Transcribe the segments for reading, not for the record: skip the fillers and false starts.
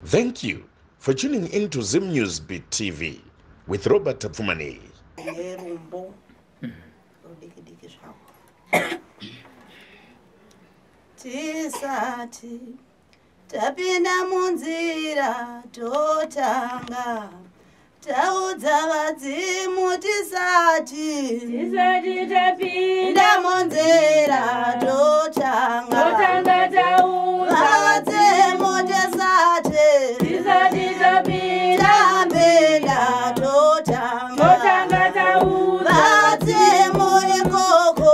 Thank you for tuning in to Zim News Beat TV with Robert Tapfumani. Tisati tapinda munzira totanga taudza vadzimu tisati tapinda munzira totanga taudza vadzimu tisati tapinda totanga taudza vadzimu ikoko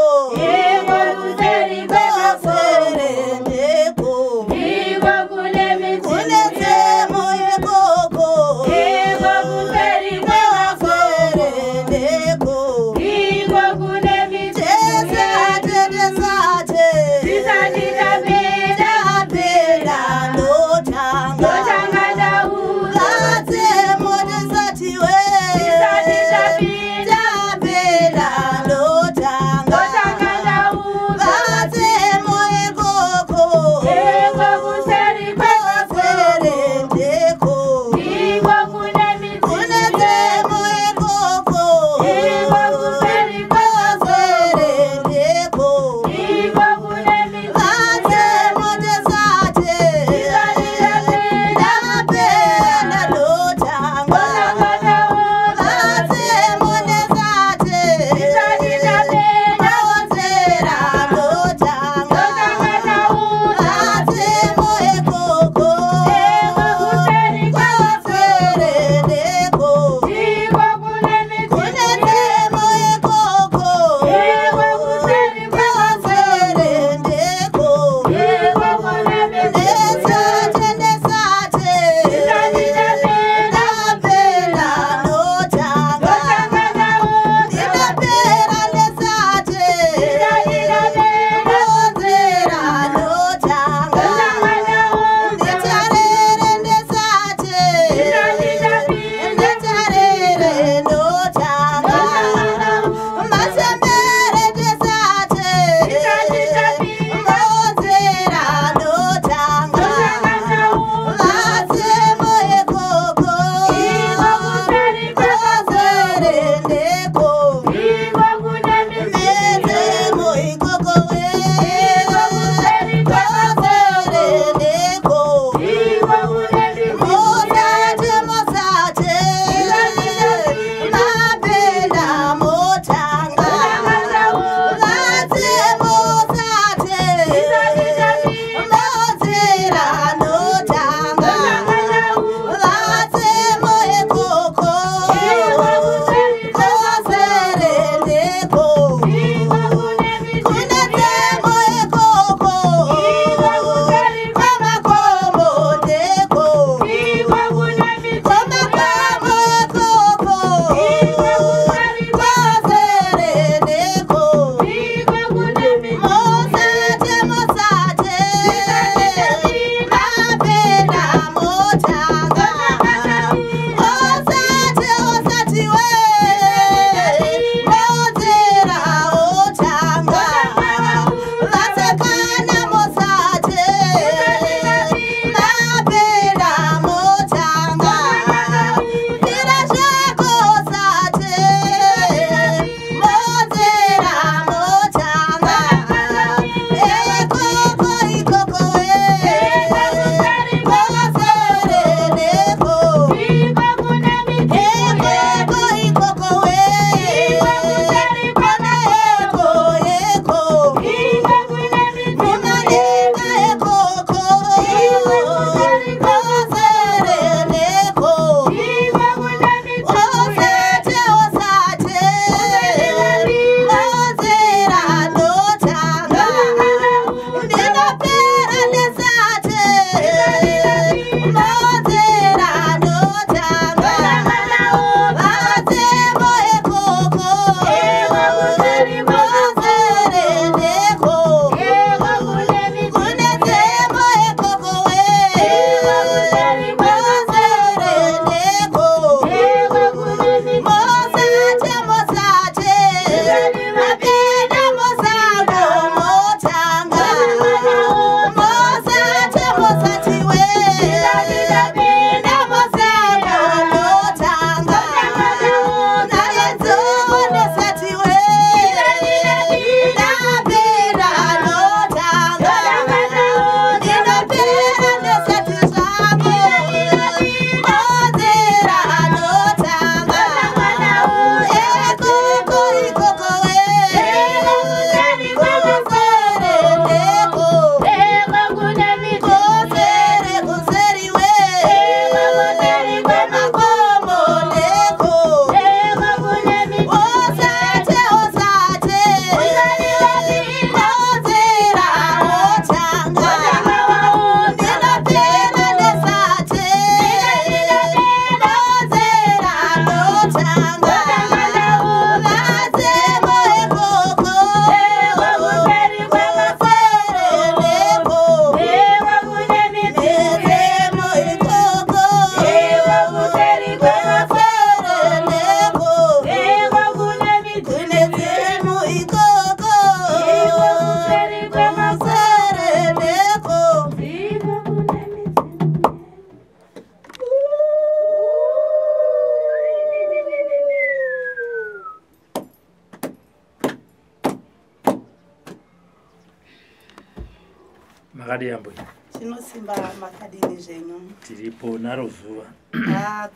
Makadi Ambuya. Chinosimba makadini zvenyu. Tiripo naro zuva.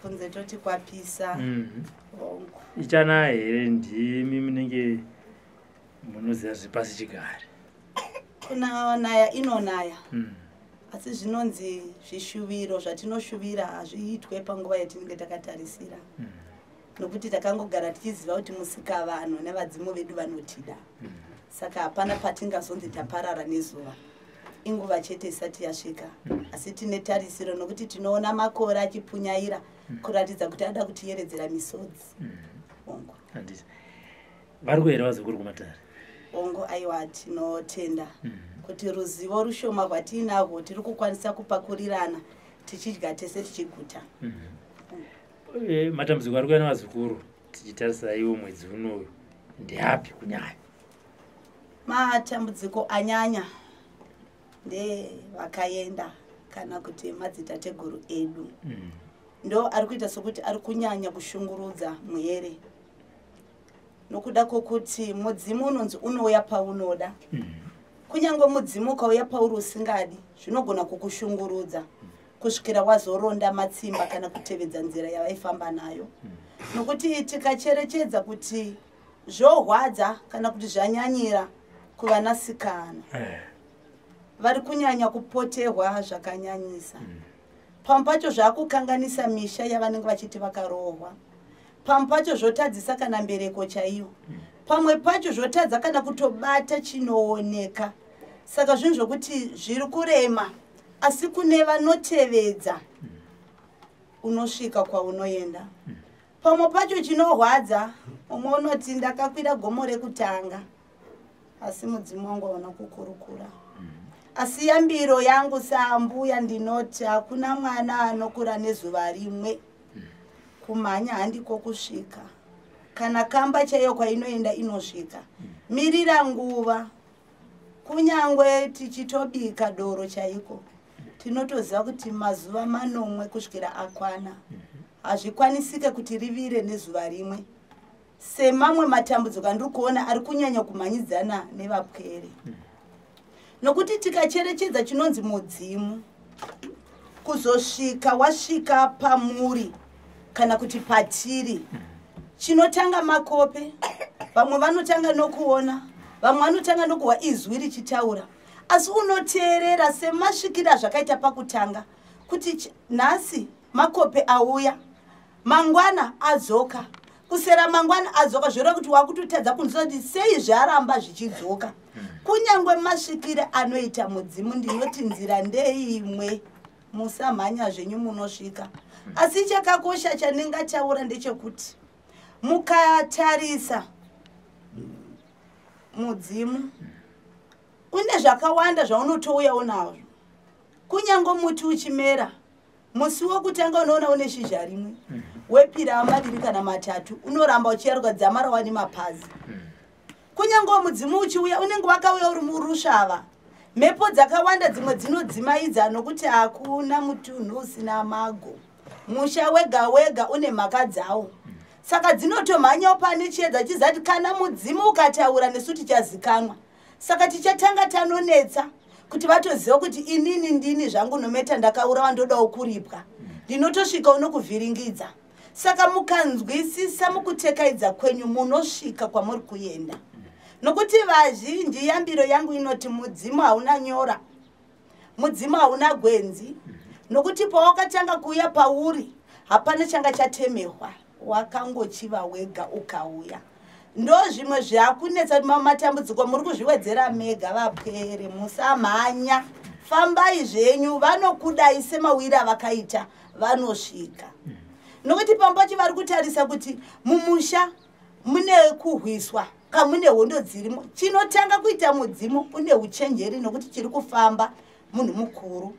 Kunze toti kwapisa. Ichana here ndimi munenge munoziva zvepasi chigare. Kuna Unouya inonaya. Asi zvinonzi zvishuviro zvatinoshuvira hazviitwe panguva yatinenge takatarisira. Nokuti takangogara tichiziva kuti musikavanhu nevadzimu vedu vanotida. Saka hapana patingazonzi taparara nezuva. Inguva chete isati yasvika. Asi tine tarisiro nokuti tinoona makore achipunyaira kuratidza kuti ada kutiyeredzera misodzi. Ongo. Handisi. Vari kuhera vazukuru kumatare. Ongo aiwa tinotenda. Kuti ruzivo rushoma rwatinarwo tiri kukwanisa kupakurirana tichidya tese tichiguta. Matambudziko ari kuya navazukuru tichitarisa iwo mwedzi unoyu ndeapi kunyanya? Matambudziko anyanya ndevakaenda kana kuti madzitateguru edu. Ndo ari kuita sokuti ari kunyanya kushungurudza muhere. Nokuda kwokuti mudzimu unonzi unouya paunoda. Kunyange mudzimu ukauya pauri usingadi zvinogona kukushungurudza kusvikira wazoronda matsimba kana kutevedza nzira yavaifamba nayo. Nokuti tikacherechedza kuti zvorwadza kana kuti zvanyanyira kuvanasikana vari kunyanya kupoterwa zvakanyanyisa. Pamwe pacho zvakukanganisa misha yavanenge vachiti vakarohwa. Pamwe pacho zvotadzisa kana mbereko chaiyo. Pamwe pacho zvotadza kana kutobata chinooneka. Saka zvinhu zvokuti zviri kurema asi kune vanotevedza unosvika kwaunoenda. Pamwe pacho chinorwadza umwe unoti ndakakwira gomo rekutanga asi mudzimu wangu aona kukurukura. Asi yambiro yangu saambuya ndinoti hakuna mwana anokura nezuva rimwe. Kumhanya handiko kusvika. Kana kamba chaiyo kwainoenda inosvika. Mirira nguva. Kunyangwe tichitobika doro chaiko. Tinotoziva kuti mazuva manomwe kusvikira akwana. Hazvikwanisike kuti rivire nezuva rimwe. Semamwe matambudziko andiri kuona ari kunyanya kumhanyidzana nevapwere. Nokuti tikacherechedza chinonzi mudzimu kuzosvika wasvika pamuri kana kuti patiri chinotanga makope. Vamwe vanotanga nokuona, vamwe vanotanga nokuwa izwi richitaura. Asi unoteerera semasvikira zvakaita pakutanga kuti nhasi makope auya, mangwana adzoka, kusera mangwana adzoka zvoreva kuti wakutotadza kunzwa kuti sei zvaramba zvichidzoka. Kunyangwe masvikire anoita mudzimu ndinoti nzira ndeimwe, musamhanya zvenyu munosvika. Asi chakakosha chandingataura ndechekuti mukatarisa mudzimu une zvakawanda zvaunotouya unazvo. Kunyange muti uchimera musi wokutanga unoona une shizha rimwe, wepira maviri kana matatu unoramba uchiyaruka dzamara wani mapazi. Kunyange mudzimu uchiuya unenge wakauya uri murusvava. Mhepo dzakawanda dzimwe dzinodzimaidza nokuti hakuna mutunhu usina mago. Musha wega wega une mhaka dzawo. Saka dzinotomhanyawo pane chiedza chizati kana mudzimu ukataura nesu tichazikanwa. Saka tichatanga tanonetsa kuti vatoziva kuti inini ndini zvangu nometa ndakaurawa ndodawo kuripwa. Ndinotosvika unokuvhiringidza. Saka mukanzwisisa mukutekaidza kwenyu munosvika kwamuri kuenda. Nokuti vazhinji yambiro yangu inoti mudzimu hauna nyora. Mudzimu hauna gwenzi. Nokuti pawakatanga kuuya pauri hapana changa chatemehwa. Wakangochiva wega ukauya. Ndo zvimwe zvakunetsa matambudziko muri kuzviwedzera mega vapwere. Musamhanya. Fambai zvenyu, vanokudai semawira vakaita vanosvika. Nokuti pambacho vari kutarisa kuti mumusha mune kuhwiswa kamune hondo dzirimo. Chinotanga kuita mudzimu une uchenjeri nokuti chiri kufamba munhu mukuru.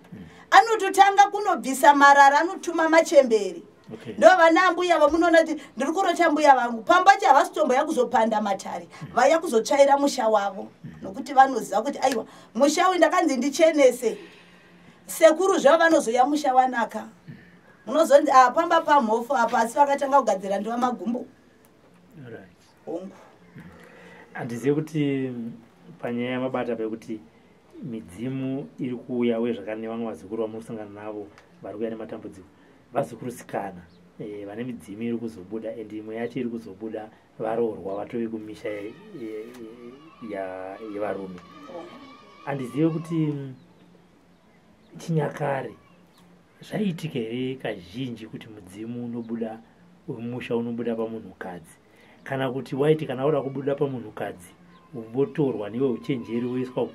Anototanga kunobvisa marara, anotuma machemberi. Ndo vana Ambuya vamunoona kuti ndiri kurota mbuya vangu pambacho havasitomboya kuzopanda matare, vaya kuzotsvaira musha wavo. Nokuti vanoziva kuti aiwa musha uyu ndakanzi ndichenese. Sekuru zvavo vanozoya musha wanaka. Munozonzi pamba pamhofu apa asi vakatanga kugadzira ndiwa magumbo. Handizivi kuti panyaya yamabata pekuti midzimu iri kuuya uye zvakare nevamwe vazukuru vamunosangana navo vari kuuya nematambudziko vazukurusikana vane midzimu iri kuzobuda and imwe yacho iri kuzobuda varoorwa vatove kumisha yevarume. Handizive kuti chinyakare zvaiitika here kazhinji kuti mudzimu unobuda wemusha unobuda pamunhukadzi, kana kuti waiti kana uda kubuda pamunhukadzi umbotorwa newe uchenjeri woiswa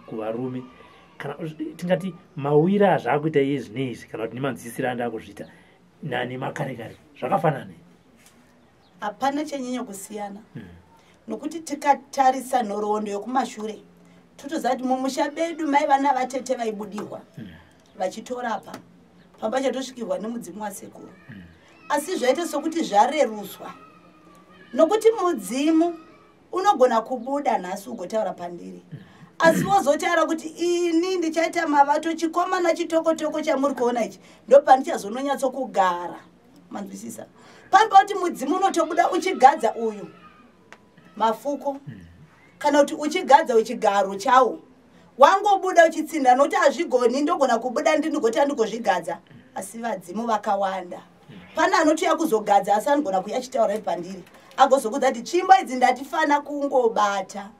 kuvarume, kana tingati mawira azvakuita iye zvinezvi kana kuti nemanzwisiro anda akuzviita nanemakare kare zvakafanana? Hapana chanyanya kusiyana. Nokuti tikatarisa nhoroondo yokumashure totozati mumusha bedu mai vana vatete vaibudirwa vachitorapa pamba chatosvikirwa nemudzimu wasekuru. Asi zvaita sokuti zvareruswa nokuti mudzimu unogona kubuda nhasi ugotaura pandiri, asi wozotaura kuti ini ndichaita mavato chikomana chitokotoko chamuri kuona ichi ndopandichazononyatsokugara. Manzwisisa? Pamba kuti mudzimu unotobuda uchigadza uyu mafuko kana kuti uchigadza uchigaro chawo wangobuda uchitsinda nokuti hazvigoni ndogona kubuda ndinogoti andigozvigadza. Asi vadzimu vakawanda. Pana anotiya kuzogadza asi anogona kuya achitaura pandiri agozokudza kuti tsvimbo idzi ndatifana kungobata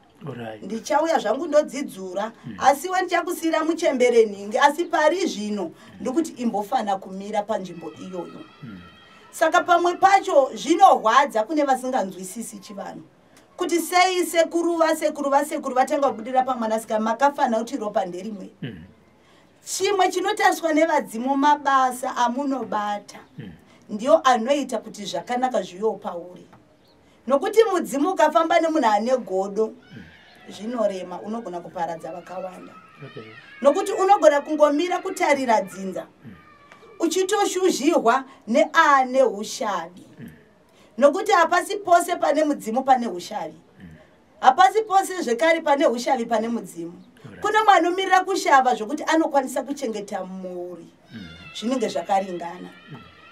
ndichauya zvangu ndodzidzura asi we ndichakusiyira muchembere nhingi, asi pari zvino ndikuti imbofana kumira panzvimbo iyoyo. Saka pamwe pacho zvinorwadza kune vasinganzwisisi chivanhu kuti sei sekuru vasekuru vatanga kubudira pamwanasikana makafana kuti ropa nderimwe. Chimwe chinotariswa nevadzimu mabasa amunobata ndiyo anoita kuti zvakanaka zviyo pauri. Nokuti mudzimu ukafamba nemunhu ane godo zvinorema, unogona kuparadza vakawanda. Nokuti unogona kungomira kutarira dzinza uchitoshuzhirwa neane ushavi. Nokuti hapasi pose pane mudzimu pane ushavi, hapasi pose zvekare pane ushavi pane mudzimu. Kuna mwanomirira kushava zvokuti anokwanisa kuchengeta muri zvinenge zvakaringana.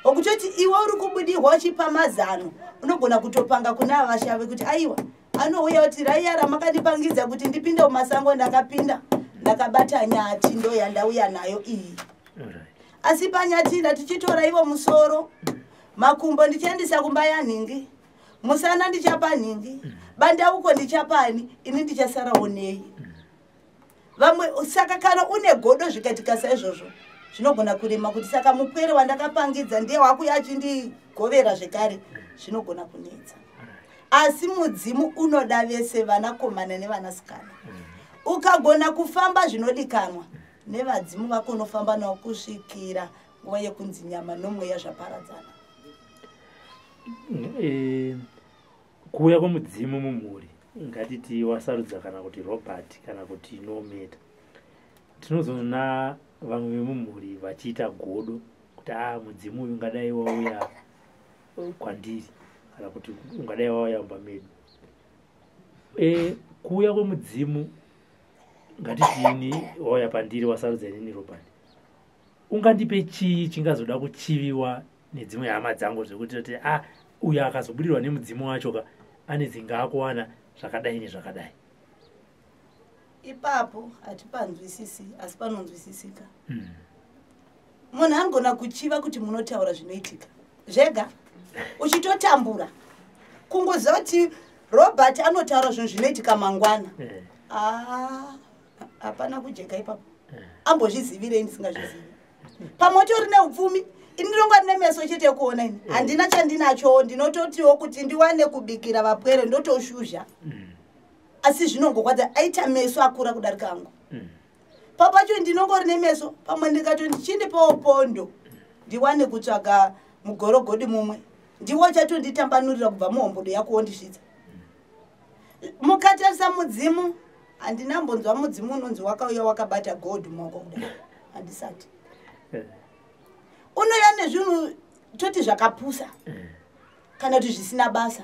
Okutoti iwe uri kubudirwa uchipa mazano unogona kutopanga kuna vashavi kuti aiwa anouya kuti raiya ramakandipangidza kuti ndipinde mumasango ndakapinda ndakabata nyati ndo yandauya nayo iyi. Asi panyati ndatichitora ivo musoro makumbo ndichiendesa kumba yanhingi, musana ndichapa nhingi, bandauko ndichapani, ini ndichasarawo nei. Vamwe saka kana une godo zvikatika saizvozvo zvinogona kurema kuti saka mupwere wandakapangidza ndiye wakuya achindigovera zvekare zvinogona kunetsa. Asi mudzimu unoda vese vanakomana nevanasikana. Ukagona kufamba zvinodikanwa nevadzimu vako unofamba navo kusvikira nguva yekunzi nyama nomweya zvaparadzana. Kuuya kwemudzimu mumhuri, ngatiti wasarudza kana kuti Robert kana kuti Nometa, tinozona vamwe vemumhuri vachiita godo kuti mudzimu uyu ungadai wauya kwandiri kana kuti ungadai wauya mumba medu. Kuuya kwemudzimu ngatitini wauya pandiri wasarudza inini Robert, ungandipe chii chingazoda kuchiviwa nedzimwe hama dzangu zvekuti kuti uyu akazobudirwa nemudzimu wacho ane dzinga akuwana zvakadai nezvakadai? Ipapo hatipanzwisisi asi panonzwisisika. Munhu angona kuchiva kuti munotaura zvinoitika zvega uchitotambura kungozoti Robert anotaura zvinhu zvinoitika mangwana. Hapana kujeka ipapo. Ambozvizivirei ndisingazvizivi? Pamotori neupfumi indinongwa nemeso chete kuona ini handina chandinacho ndinototiwo kuti ndiwane kubikira vapwere ndotoshuzha. Asi zvinongokwadza aita meso akura kudarika angu. Papacho ndinongori nemeso pamwe ndikato ndichindipawo pondo ndiwane kutsvaga mugorogodi mumwe ndiwo chato nditambanurira kubva muhombodo yako wondisvitsa. Mukatarisa mudzimu handinambonzwa mudzimu unonzi wakauya wakabata god maoko kudai, handisati. Unoya nezvinhu toti zvakapusa kana kuti zvisina basa.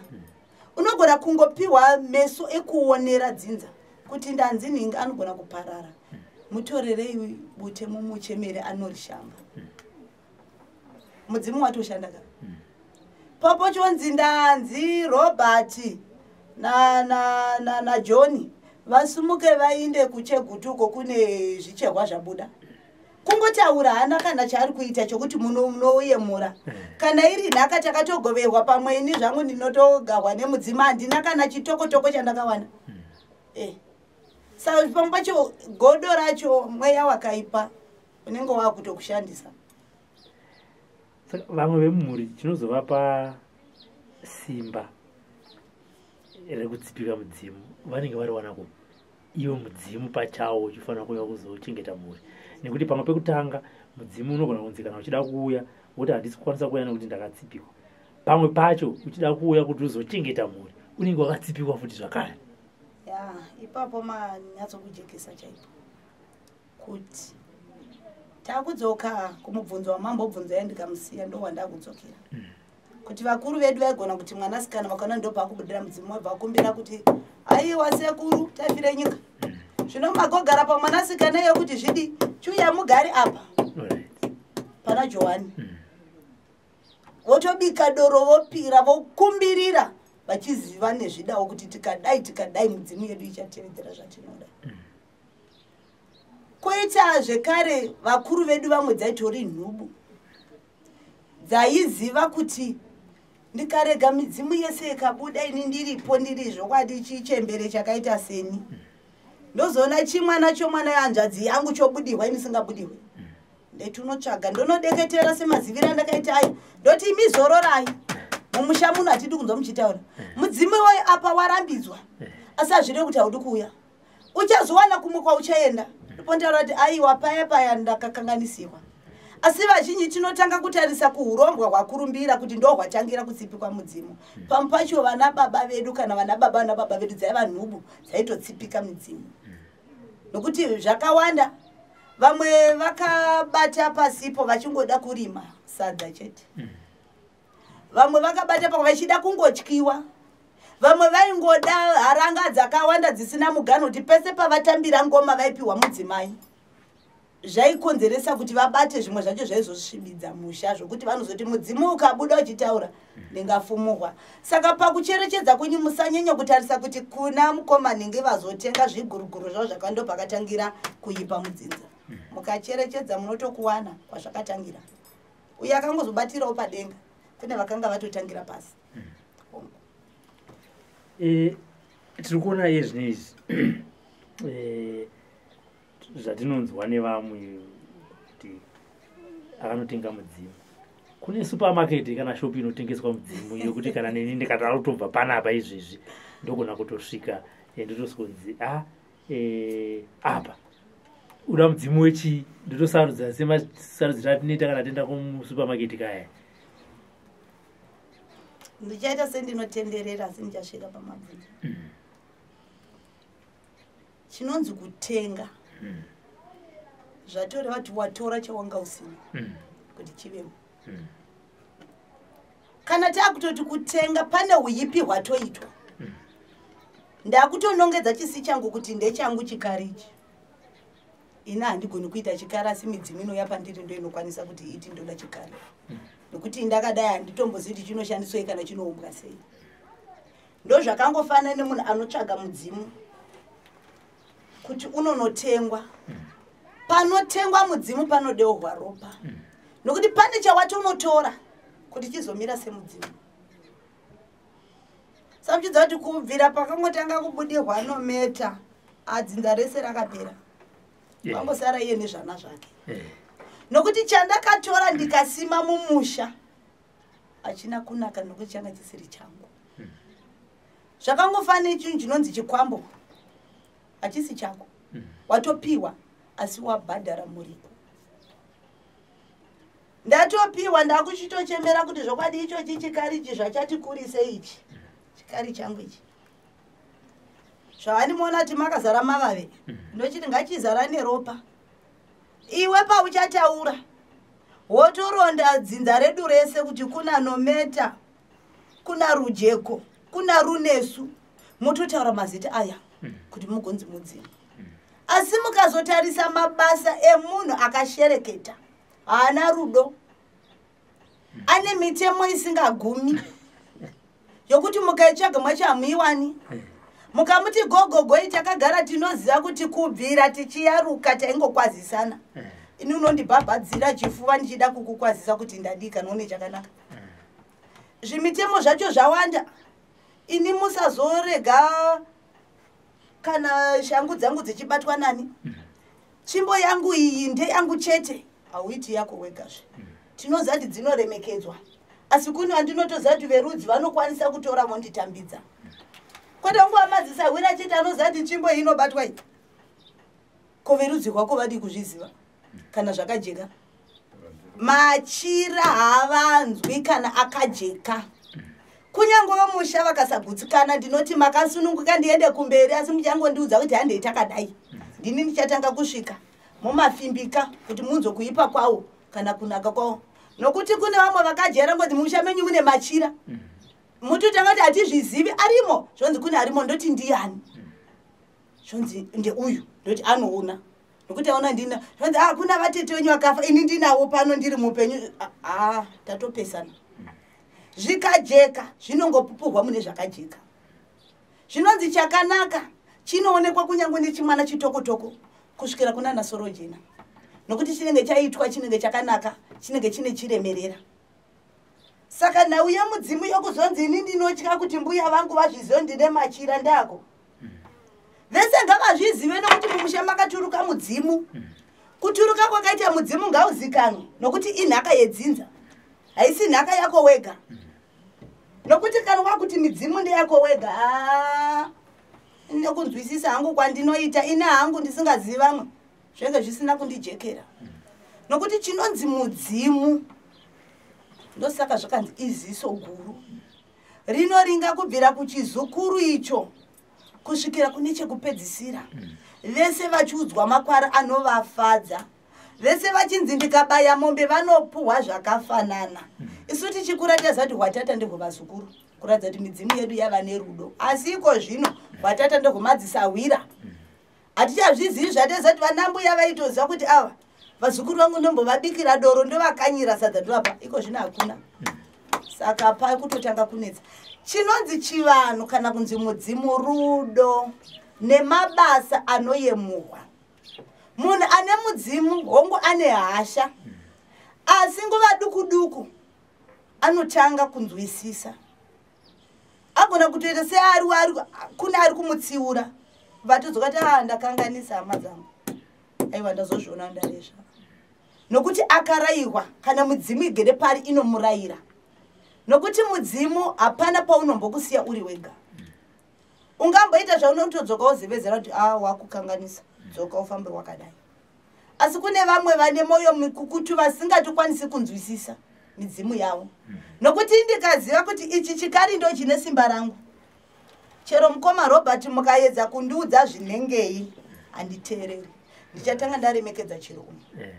Unogona kungopiwa meso ekuonera dzinza kuti ndanzi nhingi anogona kuparara, mutorerei bute mumuchemere anorishamba. Mudzimu watoshanda ka popo chonzi ndanzi Robert na John vasumuke vainde kuchegutuko kune zvichegwa zvabuda kungotaura hana kana chaari kuita chokuti munouyemura kana iri nhaka takatogoverwa pamwe ini zvangu ndinotogahwa nemudzima handina kana chitokotoko chandakawana saka pamwe pacho godo racho mweya wakaipa unenge wakutokushandisa. Vamwe vemumhuri chinozovapa simba rekutsipika mudzimu vanenge variwana ku iwo mudzimu pachawo uchifanira kuuya kuzochengeta mhuri, nekuti pamwe pekutanga mudzimu unogona kunzi kana uchida kuuya kuti handisi kukwanisa kuuya nekuti ndakatsipikwa. Pamwe pacho uchida kuuya kuti uzochengeta mhuri unenge wakatsipikwa futi zvakare. Ipapo manyatsokujekesa chaipo kuti takudzoka kumubvunzo wamambobvunzo yandikamusiya ndo wandakudzokera kuti vakuru vedu vaigona kuti mwanasikana vakaona ndo pakubudira mudzimu wabva kumbira kuti aiwa sekuru tafire nyika zvino magogara pamwanasikana iyo kuti zvidi chuya mugari apa pana Johani votobika doro vopira vokumbirira vachiziva nezvidawo kuti tikadai mudzimu yedu ichatevedzera zvatinoda. Koita zvekare vakuru vedu vamwe dzaitori nhubu dzaiziva kuti ndikarega midzimu yese ikabuda ini ndiripo ndiri zvokwadi chichembere chakaita seni ndozoona chimwana chomwana yanzvadzi yangu chobudirwa ini singabudirwe ndetunotsvaga ndonodeketera semazivira ndakaita ayo ndoti mizororai mumusha muno hatidi kunzwa muchitaura mudzimu wayo apa warambidzwa asi hazvire kuti haudi kuuya uchazowana kumuka uchaenda ndipontaura kuti aiwa paya ndakakanganisirwa. Asi vazhinji tinotanga kutarisa kuurombwa hwakurumbira kuti ndo hwatangira kutsipikwa mudzimu. Pamwe pacho vana baba vedu kana vana baba vedu dzaiva nhubu dzaitotsipika mudzimu nokuti zvakawanda vamwe vakabata pasipo vachingoda kurima sadza chete vamwe vakabata pamwe vachida kungotyiwa vamwe vaingoda haranga dzakawanda dzisina mugano kuti pese pavatambira ngoma vaipiwa mudzimai zvaikonzeresa kuti vabate zvimwe zvacho zvaizosvibidza musha zvokuti vanozoti mudzimu ukabuda uchitaura ndingafumuhwa. Saka pakucherechedza kunyu musanyanya kutarisa kuti kuna mukomanenge vazotenga zviguruguru zvavo zvakando pakatangira kuipa mudzinza mukacherechedza munotokuwana kwazvakatangira uye akangozobatirawo padenga kune vakanga vatotangira pasi. Tiri kuona izvi zvatinonzwa nevamwe kuti akanotenga mudzimu. Kune supermarket kana shop inotengeswa mudzimu yokuti kana neni ndikatara kutobva panapa izvezvi ndogona kutosvika ndotosonzi apa uda mudzimu wechi ndotosarudza semasarudzi atinoita kana tenda kumusupermarket kaya. Ndichaita sendinotenderera asi ndichasvika pamabvunzo. Chinonzi kutenga zvatoreva kuti watora chawanga usina kuti chivemo. Kana takutoti kutenga pane uyipi hwatoitwa ndakutonongedza chisi changu kuti ndechangu chikarichi ina handigoni kuita chikara asi midzimu ino yapandiri ndo inokwanisa kuti iti ndoda chikara nokuti ndakadai handitomboziti chinoshandiswa kana chinoumbwa sei. Ndo zvakangofanana nemunhu anotsvaga mudzimu kuti unonotengwa. Panotengwa mudzimu panodeurwa ropa nokuti pane chawatonotora kuti chizomira semudzimu. Samuchidza kuti kubvira pakangotanga kubudirwa anometa adzinza rese rakapera pangosara iye nezvana zvake nokuti chandakatora ndikasima mumusha achina kunaka nokuti changa chisiri changu. Zvakangofanira chinhu chinonzi chikwambo hachisi chako watopiwa asi wabhadhara muripo. Ndatopiwa ndakuchitochemera kuti zvokwadi ichochi chikarichi zvachatikurise ichi chikari changu ichi zvavanimoona kuti makazara mavave ndochiti ngachizara neropa. Iwe pauchataura wotoronda dzinza redu rese kuti kuna nometa kuna rujeko kuna runesu mutotaura mazita aya kuti mugonzi mudzimu. Asi mukazotarisa mabasa emunhu akashereketa haana rudo ane mitemo isingagumi yokuti mukaitsvaga mwacho hamuiwani mukamuti gogogoi takagara tinoziva kuti kubvira tichiyaruka taingokwazisana. Ini unondibhabhadzira chifuva ndichida kukukwazisa kuti ndadika noone chakanaka. Zvimitemo zvacho zvawanda. Ini musazorega kana shangu dzangu dzichibatwa nani. Tsvimbo yangu iyi ndeyangu chete. Hauiti yako wegazve. Tinoziva kuti dzinoremekedzwa. Asi kuno andinotoziva kuti verudzi vanokwanisa kutora monditambidza. Kwete ungoamadzisa wira chete anoziva kuti nzvimbo iyi inobatwa iyi. Ko verudzi kwako vadi kuzviziva kana zvakajeka. Machira havanzwi kana akajeka. Kunyange musha vakasagutsikana ndinoti makasununguka ndiende kumberi asi muchangondiudza kuti handei takadai. Ndini ndichatanga kusvika mumafimbika kuti munzo kuipa kwawo kana kunaka kwawo. Nokuti kune vamwe vakajera ngoti musha menyu mune machira. Mutotanga kuti atizvizivi arimo. Zvonzi kune arimo ndoti ndiani. Zvonzi ndeuyu ndoti anoona. Nokuti aona ndina. Zvonzi kuna vatete wenyu vakafa ini ndinawo pano ndiri mupenyu. Tatopesana. Zvikajeka zvinongopupurwa mune zvakajeka. Zvinonzi chakanaka chinoonekwa kunyange nechimwana chitokotoko kusvikira kuna nasorojena. Nokuti chinenge chaitwa chinenge chakanaka chinenge chine chiremerera. Saka nauya mudzimu yokuzonzi ini ndinotya kuti mbuya vangu vazvizive ndine machira ndako. Vese ngavazvizive nokuti kumusha makaturuka mudzimu. Kuturuka kwakaita mudzimu ngauzikanwe nokuti inhaka yedzinza. Haisi nhaka yako wega. Nokuti kana wakuti midzimu ndeyako wega. Nekunzwisisa hangu kwandinoita ina hangu ndisingazivamwe. Zvenge zvisina kundijekera. Nokuti chinonzi mudzimu ndosaka zvakanzi iziso guru. Rinoringa kubvira kuchizukuru icho kusvikira kune chekupedzisira. Vese vachiudzwa makwara anovafadza. Vese vachinzi ndikabaya mombe vanopuhwa zvakafanana. Isu tichikura tazati watata ndegwavazukuru. Kuratidza kuti midzimu yedu yava nerudo. Asi iko zvino watata ndegwamadzisawira. Hatichazvizivi zvatazati vanambuya vaitoziva kuti ava vazukuru vangu ndombovabikira doro ndovakanyira sadza ndovapa. Iko zvino hakuna. Saka pa kutotanga kunetsa. Chinonzi chivanhu kana kunzi mudzimu rudo nemabasa anoyemurwa. Munhu ane mudzimu hongu ane hasha. Asi nguva duku anotanga kunzwisisa. Agona kutoita seari kune ari kumutsiura. Vatodzoka kuti ndakanganisa hama dzangu. Aiwa ndazozviona ndarezva. Nokuti akarayirwa kana mudzimu igere pari inomurayira. Nokuti mudzimu hapana paunombokusiya uri wega. Ungamboita zvaunotodzoka wozivezera kuti wakukanganisa. Dzoka ufambe wakadai. Asi kune vamwe vane moyo mikukutu vasingatokwanisi kunzwisisa midzimu yavo. Nokuti ndikaziva kuti ichi chikari ndo chine simba rangu. Chero mukoma Robert mukaedza kundiudza zvinengei handiteereri. Ndichatanga ndaremekedza chero umwe.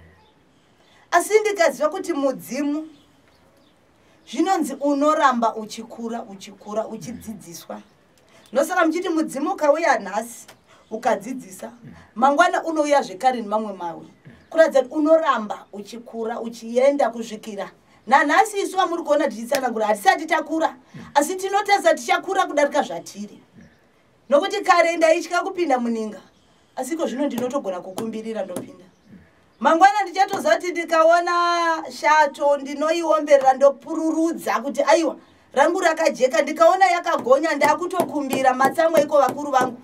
Asi ndikaziva kuti mudzimu zvinonzi unoramba uchikura uchidzidziswa. Nosaka mchiti mudzimu ukauya nhasi ukadzidzisa mangwana unouya zvekare nemamwe mawe. Kuratidza kuti unoramba uchikura uchienda kusvikira nanhasi isu vamuri kuona tichitsanangura hatisati takura asi tinotarisa tichakura kudarika zvatiri. Nokuti kare ndaitya kupinda muninga asi iko zvino ndinotogona kukumbirira ndopinda. Mangwana ndichatoziva kuti ndikaona shato ndinoiomberera ndopururudza kuti aiwa rangu rakajeka. Ndikaona yakagonya ndakutokumbira matsamwe iko vakuru vangu.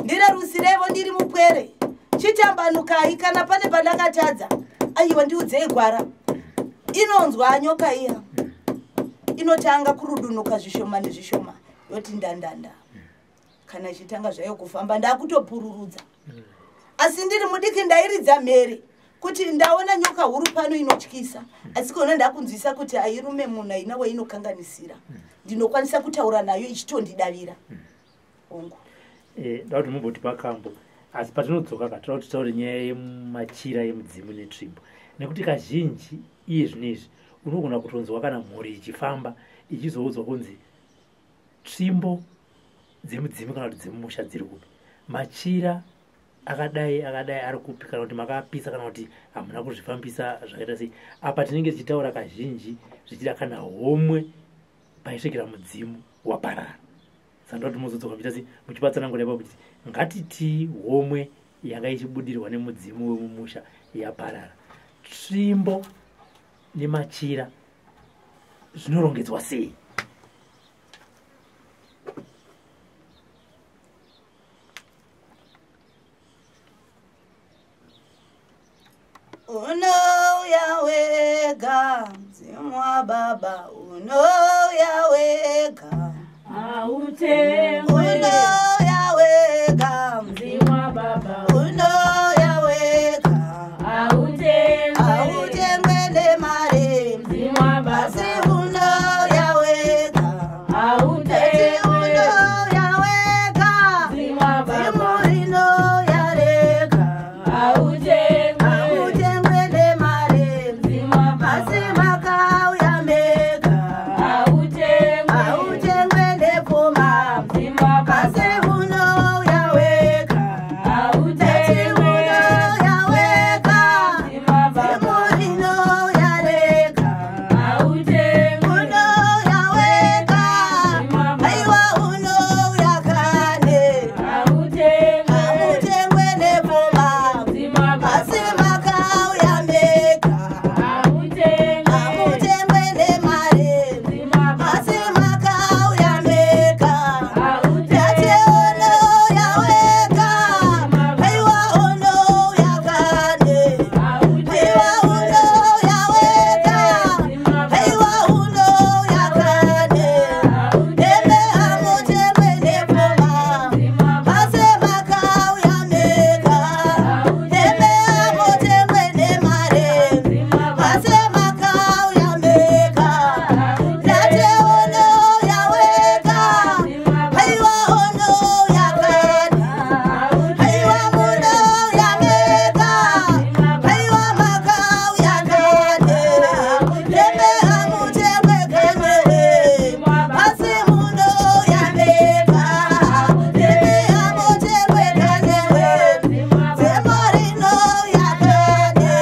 Ndirarusirevo ndiri mupwere. Chitambanukai kana pane pandakatadza. Aiwa ndiudzei gwara. Inonzwa nyoka iya. Inotanga kurudunuka zvishoma nezvishoma. Yoti ndandanda. Kana chitanga zvayo kufamba ndakutopururudza. Asi ndiri mudiki ndairidza mhere kuti ndaona nyoka huru pano inotyisa. Asi kona ndakunzwisa kuti airume munhu aina wainokanganisira. Ndinokwanisa kutaura nayo ichitondidavira. Ongo. Dauti mumboti pakambo. Asi patinodzoka katira kuti taure nyaya yemachira yemudzimu netsvimbo. Nekuti kazhinji iye zvinezvi unogona kutonzwa kana mhuri ichifamba ichizoudzwa kunzi tsvimbo dzemudzimu kana kuti dzemumusha dziri kupi. Machira akadai ari kupi kana kuti makapisa kana kuti hamuna kuzvifambisa zvakaita sei. Apa tinenge tichitaura kazhinji zvichida kana homwe paisvikira mudzimu waparara. sandoti muzodzoka muchitasi muchibatsana ngoreva kuti ngatiti homwe yanga ichibudirwa nemudzimu wemumusha yaparara tsvimbo nemachira zvinorongedzwa sei? Unouya Wega, Mudzimu wa Baba, unouya Wega. Hautengwi. Unouya Wega, Mudzimu wa Baba, unouya Wega. hautengwi. Hautengwi nemare, Mudzimu wa Baba, asi unouya Wega. hautengwi. Unouya Wega, Mudzimu wa Baba, Mudzimu rinouya Rega. hautengwi. Hautengwi nemare, Mudzimu wa Baba, asi makauya Mega. hautengwi. Hautengwi nepfuma, Mudzimu wa Baba, asi unouya Wega. hautengwi. Unouya Wega, Mudzimu wa Baba, Mudzimu rinouya Rega. hautengwi. Unouya Wega, Mudzimu wa Baba, aiwa unouya Kane. hautengwi. Hautengwi nepfuma, Mudzimu wa Baba, asi makauya Mega. hautengwi. Hautengwi nemare, Mudzimu wa Baba, asi makauya Mega. Tati hautengwi. unouya Wega, aiwa unouya Kane. Aiwa unouya Wega, aiwa unouya Kane. Deme hamutengwi nepfuma, asi makauya Mega. Deme hamutengwi nemare, asi makauya Mega. Tati unouya Wega, aiwa unouya Kane. Aiwa munouya Mega, aiwa makauya Kane. Deme hamutengwi kenewe, asi munouya Mega. Deme hamutengwi kenewe, dzemo rinouya Kane.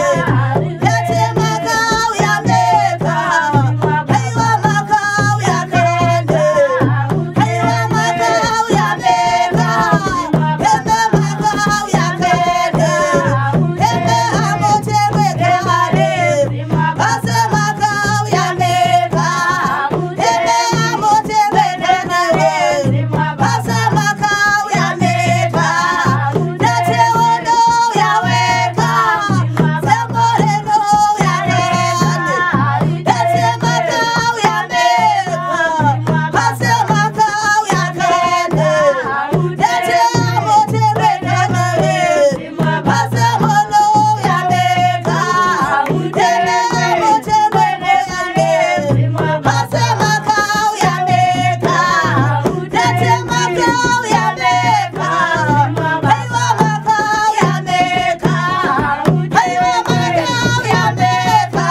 Tati makauya Mega, aiwa makauya Kane. Aiwa makauya Mega, deme makauya Kane. Deme hamutengwi Kane, asi makauya Mega. Deme hamutengwi kenewe, asi makauya Mega. Tati unouya Wega, dzemo rinouya Kane. Tati makauya Mega, asi makauya Kane. Tati hamutengwi kenewe, asi munouya Mega. Deme hamutengwi kenewe, asi makauya Mega. Tati makauya Mega, aiwa makauya Mega. Aiwa makauya Mega,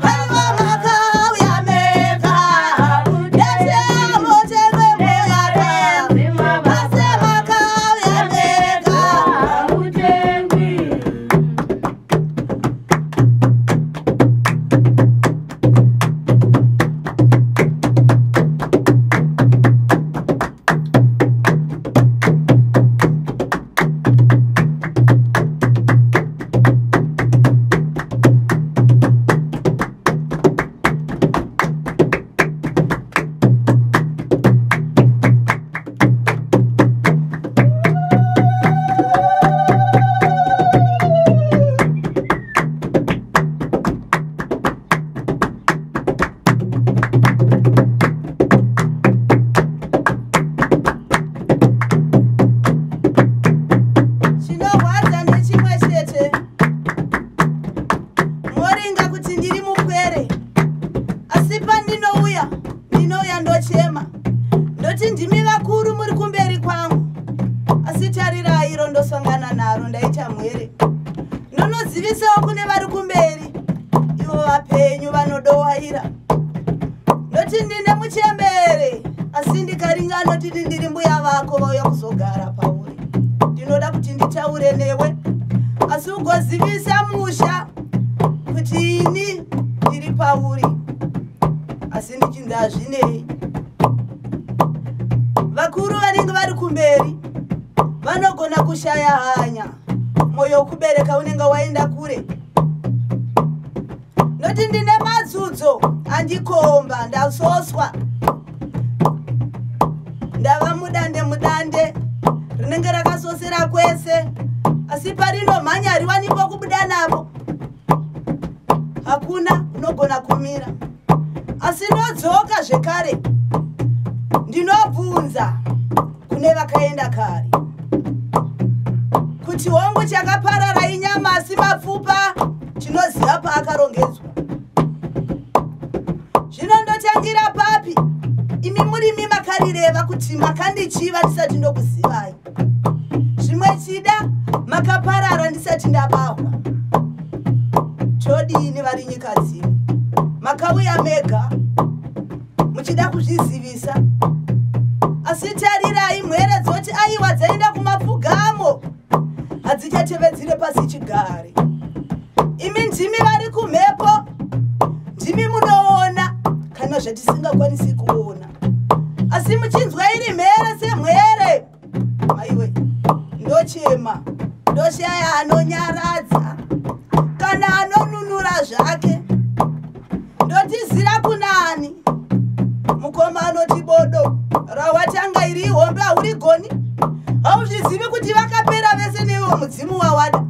aiwa makauya Mega. Tati hamutengwi Mega, asi makauya Mega. hautengwi. Chinorwadza ndechimwe chete, moringa kuti ndiri mupwere, asi pandinouya ndinouya ndochema, ndoti ndimi vakuru muri kumberi kwangu, asi tarirai iro ndosangana naro ndaita mwere. Ndonozivisawo kune vari kumberi, ivo vapenyu vanodowaira. Ndoti ndine muchembere, asi ndikaringa anoti ndiri mbuya vako vauya kuzogara pauri. Ndinoda kuti nditaure newe, asi ugozivisa musha kuti ini ndiri pauri, asi ndichinzi hazvinei. ndinoshaya hanya moyo kubereka unenge waenda kure noti ndine madzudzo andikomba ndasoswa ndava mudande rinenge rakasosera kwese asi parinomhanya riwanipo kubuda napo hakuna unogona kumira asi nodzoka zvekare ndinobvunza kune vakaenda kare kuti hongu chakaparara inyama asi mapfupa chinoziva paakarongedzwa zvinondotangira papi imi murimi makarireva kuti makandichiva ndisati ndokuzivai zvimwe chida makaparara ndisati ndabahwa chodini vari nyika dzino makauya mega muchida kuzvizivisa asi tarirai mwere dzoti aiwa dzaenda kumapfugamo hadzichatevedzire pasi chigare imi ndimi vari kumhepo ndimi munoona kana zvatisingakwanisi kuona asi muchinzwa iri mhere semwere aiwe ndochema ndoshaya anonyaradza kana anonunura zvake ndotizira kunani mukoma anoti bodo rawatanga iri hombe haurigoni hauzvizivi kuti vakapera vese neiwo mudzimu wawada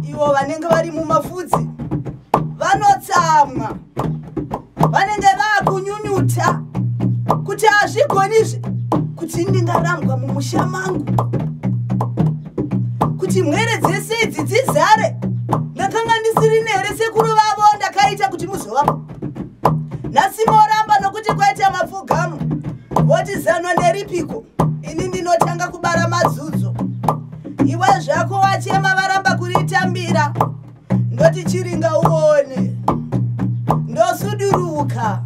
ivo vanenge vari mumafudzi vanotsamwa vanenge vaakunyunyuta kuti hazvigonizve kuti ndingarambwa mumusha mangu kuti mwere dzese idzi dzizare ndakanga ndisiri nere sekuru vavo ndakaita kuti muzovapo nhasi moramba nokuti kwaita mapfugamu voti zano neripiko ini ndinotanga kubara madzudzo iwe zvako wachema varamba kuritambira ndoti chiringa uone ndosuduruka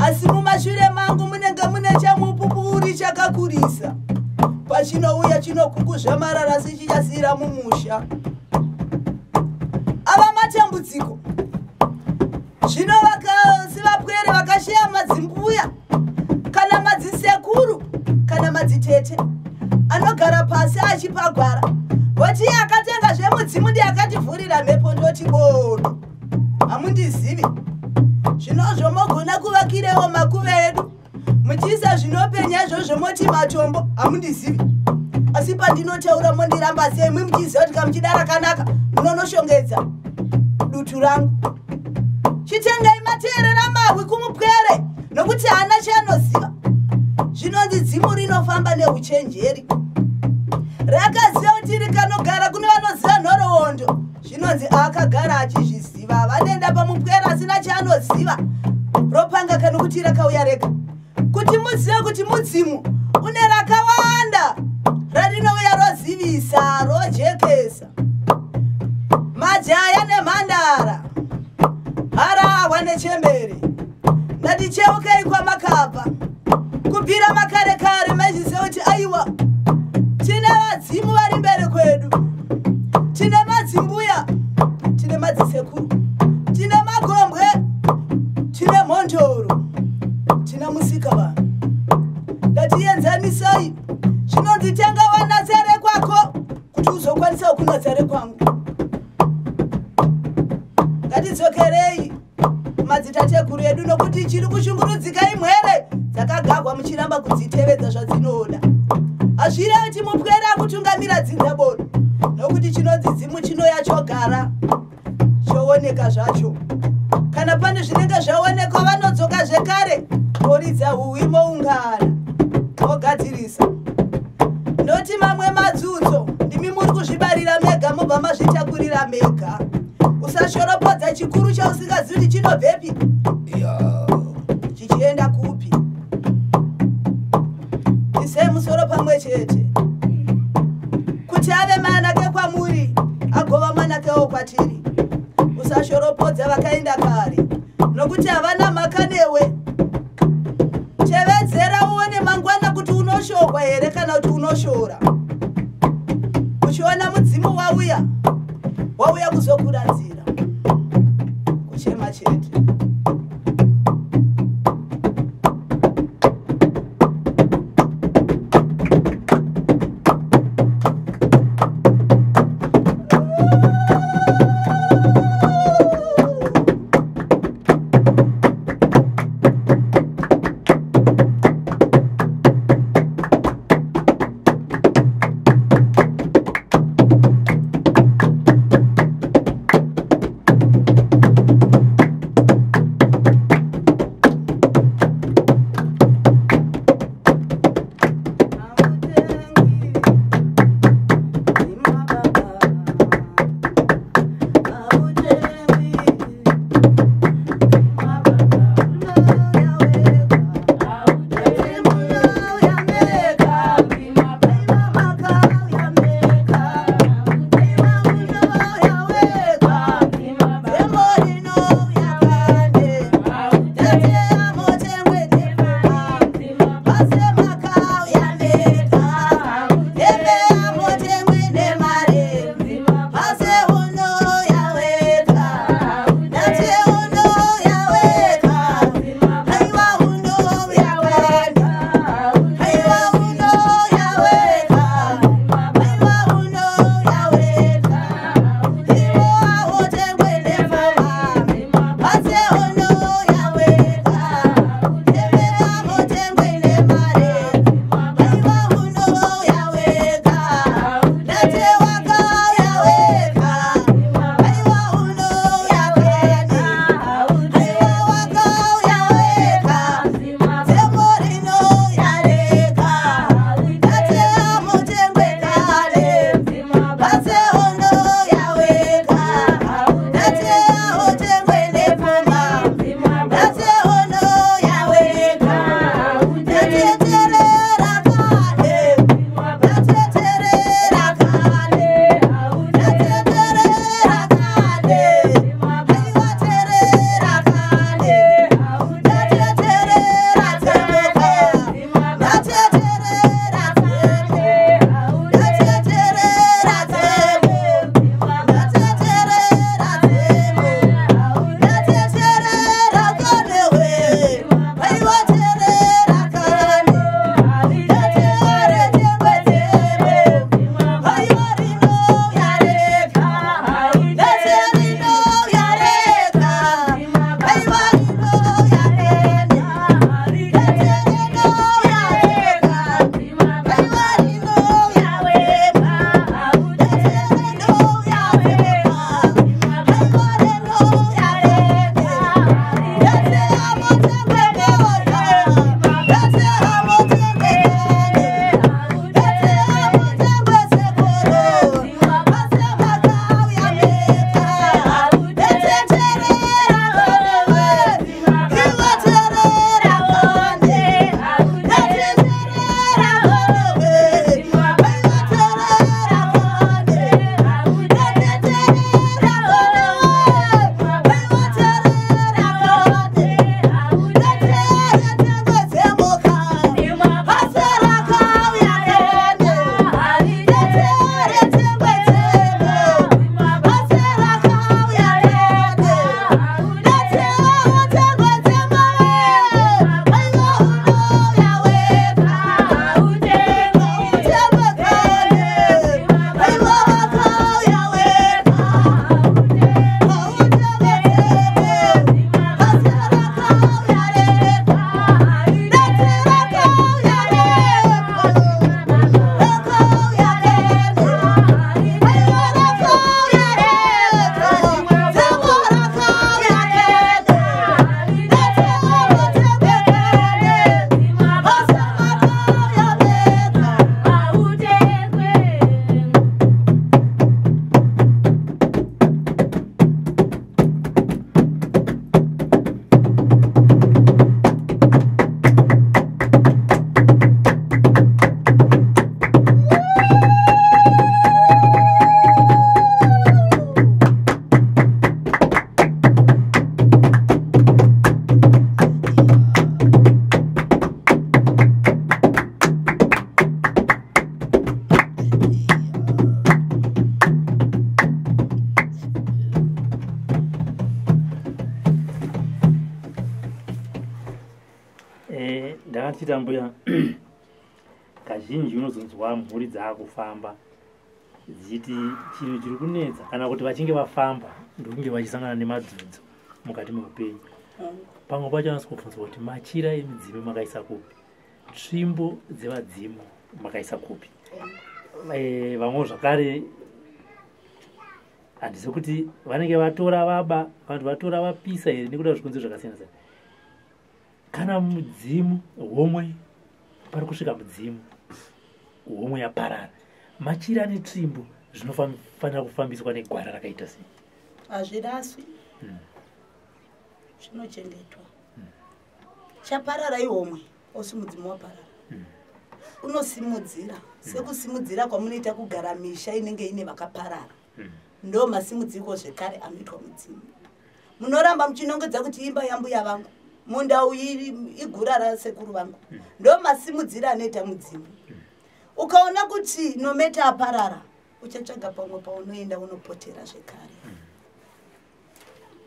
asi mumashure mangu munenge mune chamupupuri chakakurisa pachinouya chinokukuzvamarara sichichasira mumusha ava matambudziko zvino vakasivapwere vakashaya madzimbuya kana madzisekuru kana madzitete anogara pasi achipagwara voti akatenga zvemudzimu ndiakativhurira mhepo ndoti bodo hamundizivi zvinozvo mogona kuvakirewo makuve edu muchiisa zvinopenya izvozvo moti matombo hamundizivi asi pandinotaura mondiramba sei mwi muchiziva kuti kamuchida rakanaka munonoshongedza dutu rangu chitengai mateerera mahwi kumupwere nokuti haana chaanoziva zvinonzi dzimu rinofamba neuchenjeri rakaziva kuti rikanogara kune vanoziva nhoroondo zvinonzi akagara achizviziva vanoenda pamupwere asina chaanoziva ropanga kana kuti rakauya rega kuti muzive kuti mudzimu une rakawanda rarinouya rozivisa rojekesa majaya nemhandara harahwa nechembere ndaticheukei kwamakabva kubvira makare kare mazvizive kuti aiwa tine vadzimu vari mberi kwedu tine madzimbuya tine madzisekuru tine magombwe tine mhondoro tine musikavanhu ndatienzanisai zvinonzi tanga wanatsare kwako kuti uzokwanisa kunatsare kwangu ngatidzokerei madzitateguru edu nokuti chiri kushungurudzika imwere dzakagagwa muchiramba kudzitevedza zvadzinoda hazvireti mupwere akutungamira dzinzabodo nokuti chinonzi dzimu chinoya chogara chooneka zvacho kana pane zvinenge zvaonekwa vanodzoka zvekare oridza huwi moungana ogadzirisa noti mamwe madzudzo ndimi muri kuzvibarira mega mobva mazvitakurira mega usashoropodza chikuru chausingazivi kuti chinobvepi chichienda kupi isei musoro pamwe chete kuti ave manake kwamuri agova manakewo kwatiri usashoropodza vakaenda kare nokuti havana mhaka newe tevedzera uone mangwana kuti unoshorwa here kana kuti unoshora uchiona mudzimu wauya kuzokuradzira kuchema chete achita Ambuya kazhinji unozonzwa mhuri dzaakufamba dzichiti chinhu chiri kunetsa kana kuti vachinge vafamba ndokunge vachisangana nemadzunzo mukati meupenyu. Pamwe pacho anozobvunzwa kuti machira emidzimu makaisa kupi, tsvimbo dzevadzimu makaisa kupi. Vamwe zvakare handisi kuti vanenge vatora vaba, vantu vatora vapisa here nekuda zvikunzo zvakasiyana siyana. Kana mudzimu homwe pari kusvika mudzimu homwe yaparara, machira netsvimbo zvinofanira kufambiswa negwara rakaita sei? Hazviraswi, zvinochengetwa. Chaparara ihomwe, osi mudzimu waparara. Unosimudzira, sekusimudzira kwamunoita kugara misha inenge ine vakaparara. Ndo masimudziko zvekare anoitwa mudzimu. Munoramba muchinongedza kuti imba yambuya vangu, munda uyu igura rasekuru vangu. Ndo masimudzira anoita mudzimu. Ukaona kuti nometa aparara, uchatsvaga pamwe paunoenda unopotera zvekare.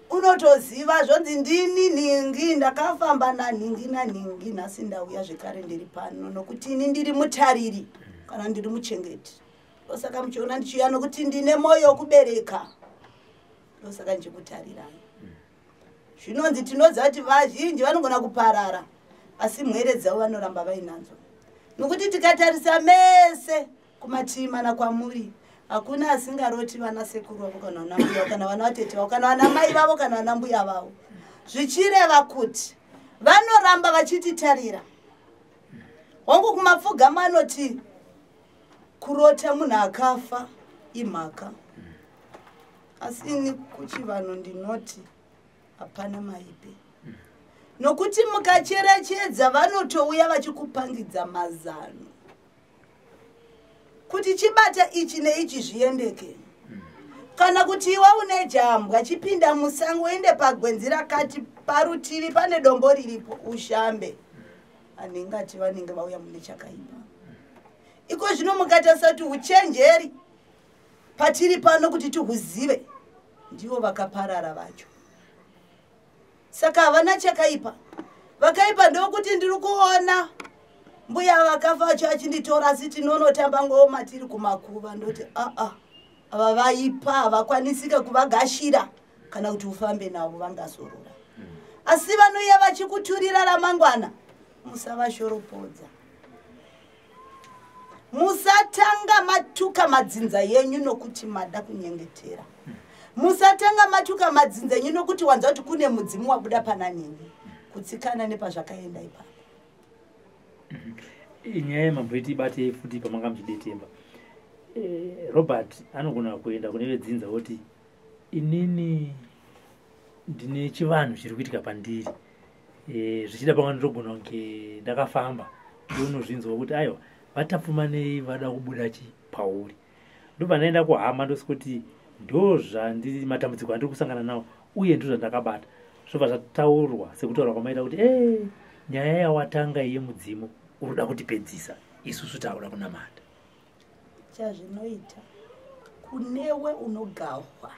Unotoziva zvonzi ndini ningi ndakafamba naningi naningi nhasi ndauya zvekare ndiri pano nokuti ini ndiri mutariri kana ndiri muchengeti. Ndosaka muchiona ndichiuya nokuti ndine moyo wokubereka. Ndosaka ndichikutarirai. Zvinonzi tinoziva kuti vazhinji vanogona kuparara asi mwere dzavo vanoramba vainadzo. Nokuti tikatarisa mese kumativi mana kwamuri, hakuna asingaroti vana sekuru vavo kana vana mbuya kana vana vatete vavo kana vana mai vavo kana vana mbuya vavo. Zvichireva kuti vanoramba vachititarira. Wangu kumapfuga manoti kurota munhu akafa imhaka. Asi ini kuchivanhu ndinoti hapana maipe. Nokuti mukacherechedza vanotouya vachikupangidza mazano kuti chibata ichi neichi zviendeke. Kana kuti iwe une jambwa chipinda musango ende pagwenzi rakati parutivi pane dombo riripo ushambe. Anengati vanenge vauya mune chakaipa. Iko zvino mukatasati uchenjeri patiri pano kuti tihuzive ndivo vakaparara vacho. Saka havana chakaipa. Vakaipa ndokuti ndiri kuona mbuya vakafa vacho achinditora asi tinonotamba ngoma tiri kumakuva ndoti ava vaipa havakwanisika kuvagashira kana kuti ufambe navo vangazorora. Asi vanouya vachikuturira ramangwana, musavashoropodza. Musatanga matuka madzinza yenyu nokuti mada kunyengetera. Musatanga matuka madzinza yenyu nokuti wanza kuti kune mudzimu wabuda pana nini. Kutsikana nepazvakaenda ipapo. Inyaya yemamboiti ibate futi pamanga muchidetemba. Robert anogona kuenda kune vedzinza kuti inini ndine chivanhu chiri kuitika pandiri. Zvichida pamwe ndinogona kunge ndakafamba ndonozvinzwa kuti aiwa vatapfumanei vada kubuda pauri. Ndopanaenda kuhama ndosikuti ndozvandiri matambudziko andiri kusangana nawo uye ndozvandakabata. Zvobva zvataurwa sekutaura kwamaita kuti nyaya yawatanga iye mudzimu unoda kutipedzisa, isusu taura kunamata. Chazvinoita kunewe unogarwa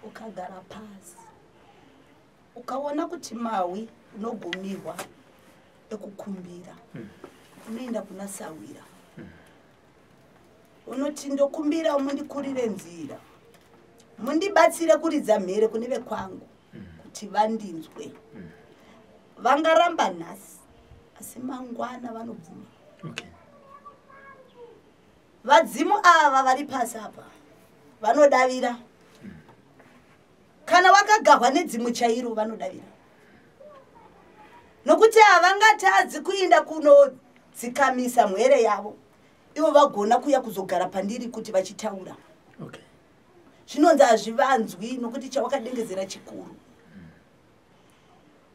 ukagara pasi ukaona kuti mawi unogumirwa ekukumbira unoenda kuna sawira unoti ndokumbira mundikurire nzira mundibatsire kuridza mhere kune vekwangu kuti vandinzwe. Vangaramba nhasi asi mangwana vanobvuma. Vadzimu ava vari pasi apa vanodavira. Kana wakagarwa nedzimu chairo vanodavira. Nokuti havangatadzi kuinda kunodzikamisa mwere yavo. Ivo vagona kuya kuzogara pandiri kuti vachitaura. Zvinonzi hazvivanzwi nokuti chawakadengezera chikuru.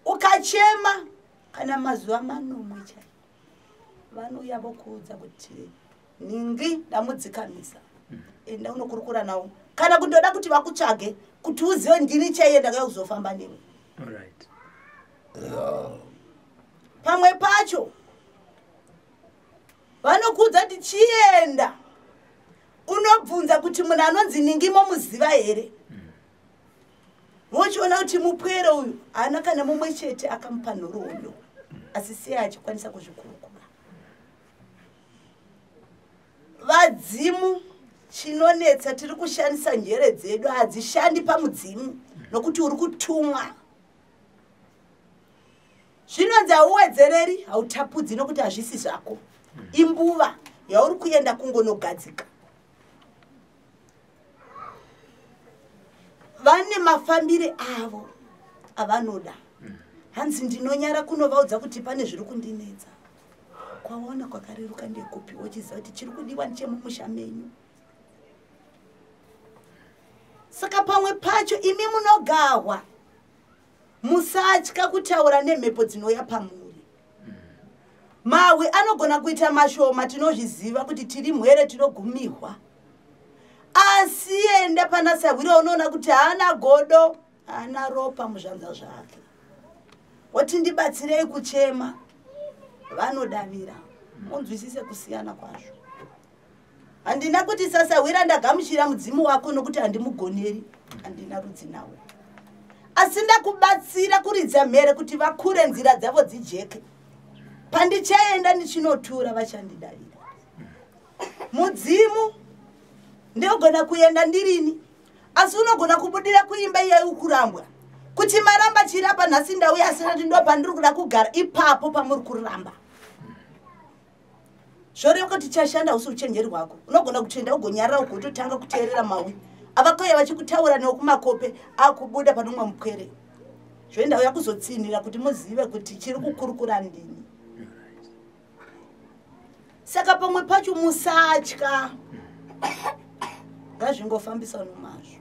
Ukachema kana mazuva manomwe chai vanouya vokuudza kuti ningi ndamudzikamisa enda unokurukura nawo kana kundoda kuti vakutsvage kuti uzive ndini chaiye ndakauya kuzofamba newe. Pamwe pacho vanokuudza kuti chienda unobvunza kuti munhu anonzi ningimo muziva here. Mochiona kuti mupwere uyu haana kana mumwe chete akamupa nhoroondo. asi sei achikwanisa kuzvikurukura. Vadzimu chinonetsa tiri kushandisa njere dzedu hadzishandi pamudzimu nokuti uri kutumwa. Zvinonzi hauwedzereri hautapudzi nokuti hazvisi zvako. Imbuva yauri kuenda kungonogadzika. Vane mafambire avo avanoda. Hanzi ndinonyara kunovaudza kuti pane zviri kundinetsa. Kwaona kwakareruka ndekupi wochiziva kuti chiri kudiwa ndechemumusha menyu. Saka pamwe pacho imi munogahwa. Musatya kutaura nemhepo dzinouya pamuri. Mawe anogona kuita mashoma tinozviziva kuti tiri mwere tinogumihwa. Asi enda pana Sawiro unoona kuti haana godo, haana ropa muzvanza zvake. Woti ndibatsirei kuchema. Vanodavira. Munzwisise kusiyana kwazvo. Handina kuti Sasawira ndagamuchira mudzimu wako nokuti handimugoneri. Handina rudzi nawe. Asi ndakubatsira kuridza mhere kuti vakure nzira dzavo dzijeke. Pandichaenda ndichinotura vachandidavira. Mudzimu ndogona kuenda ndirini. Asi unogona kubudira kuimba iye ukurambwa. Kuti maramba chirapa nhasi ndauya asina kuti ndo pandiri kuda kugara ipapo pamuri kuramba. Zvoreva kuti chashanda usi uchenjeri hwako. Unogona kutoenda ugonyarara ugototanga kuteerera mawi. Avakauya vachikutaura nekumakope akubuda panomwe mupwere. Zvoenda uya kuzotsinira kuti muzive kuti chiri kukurukura ndini. Saka pamwe pacho musatya. Ngazvingofambisa nomazvo.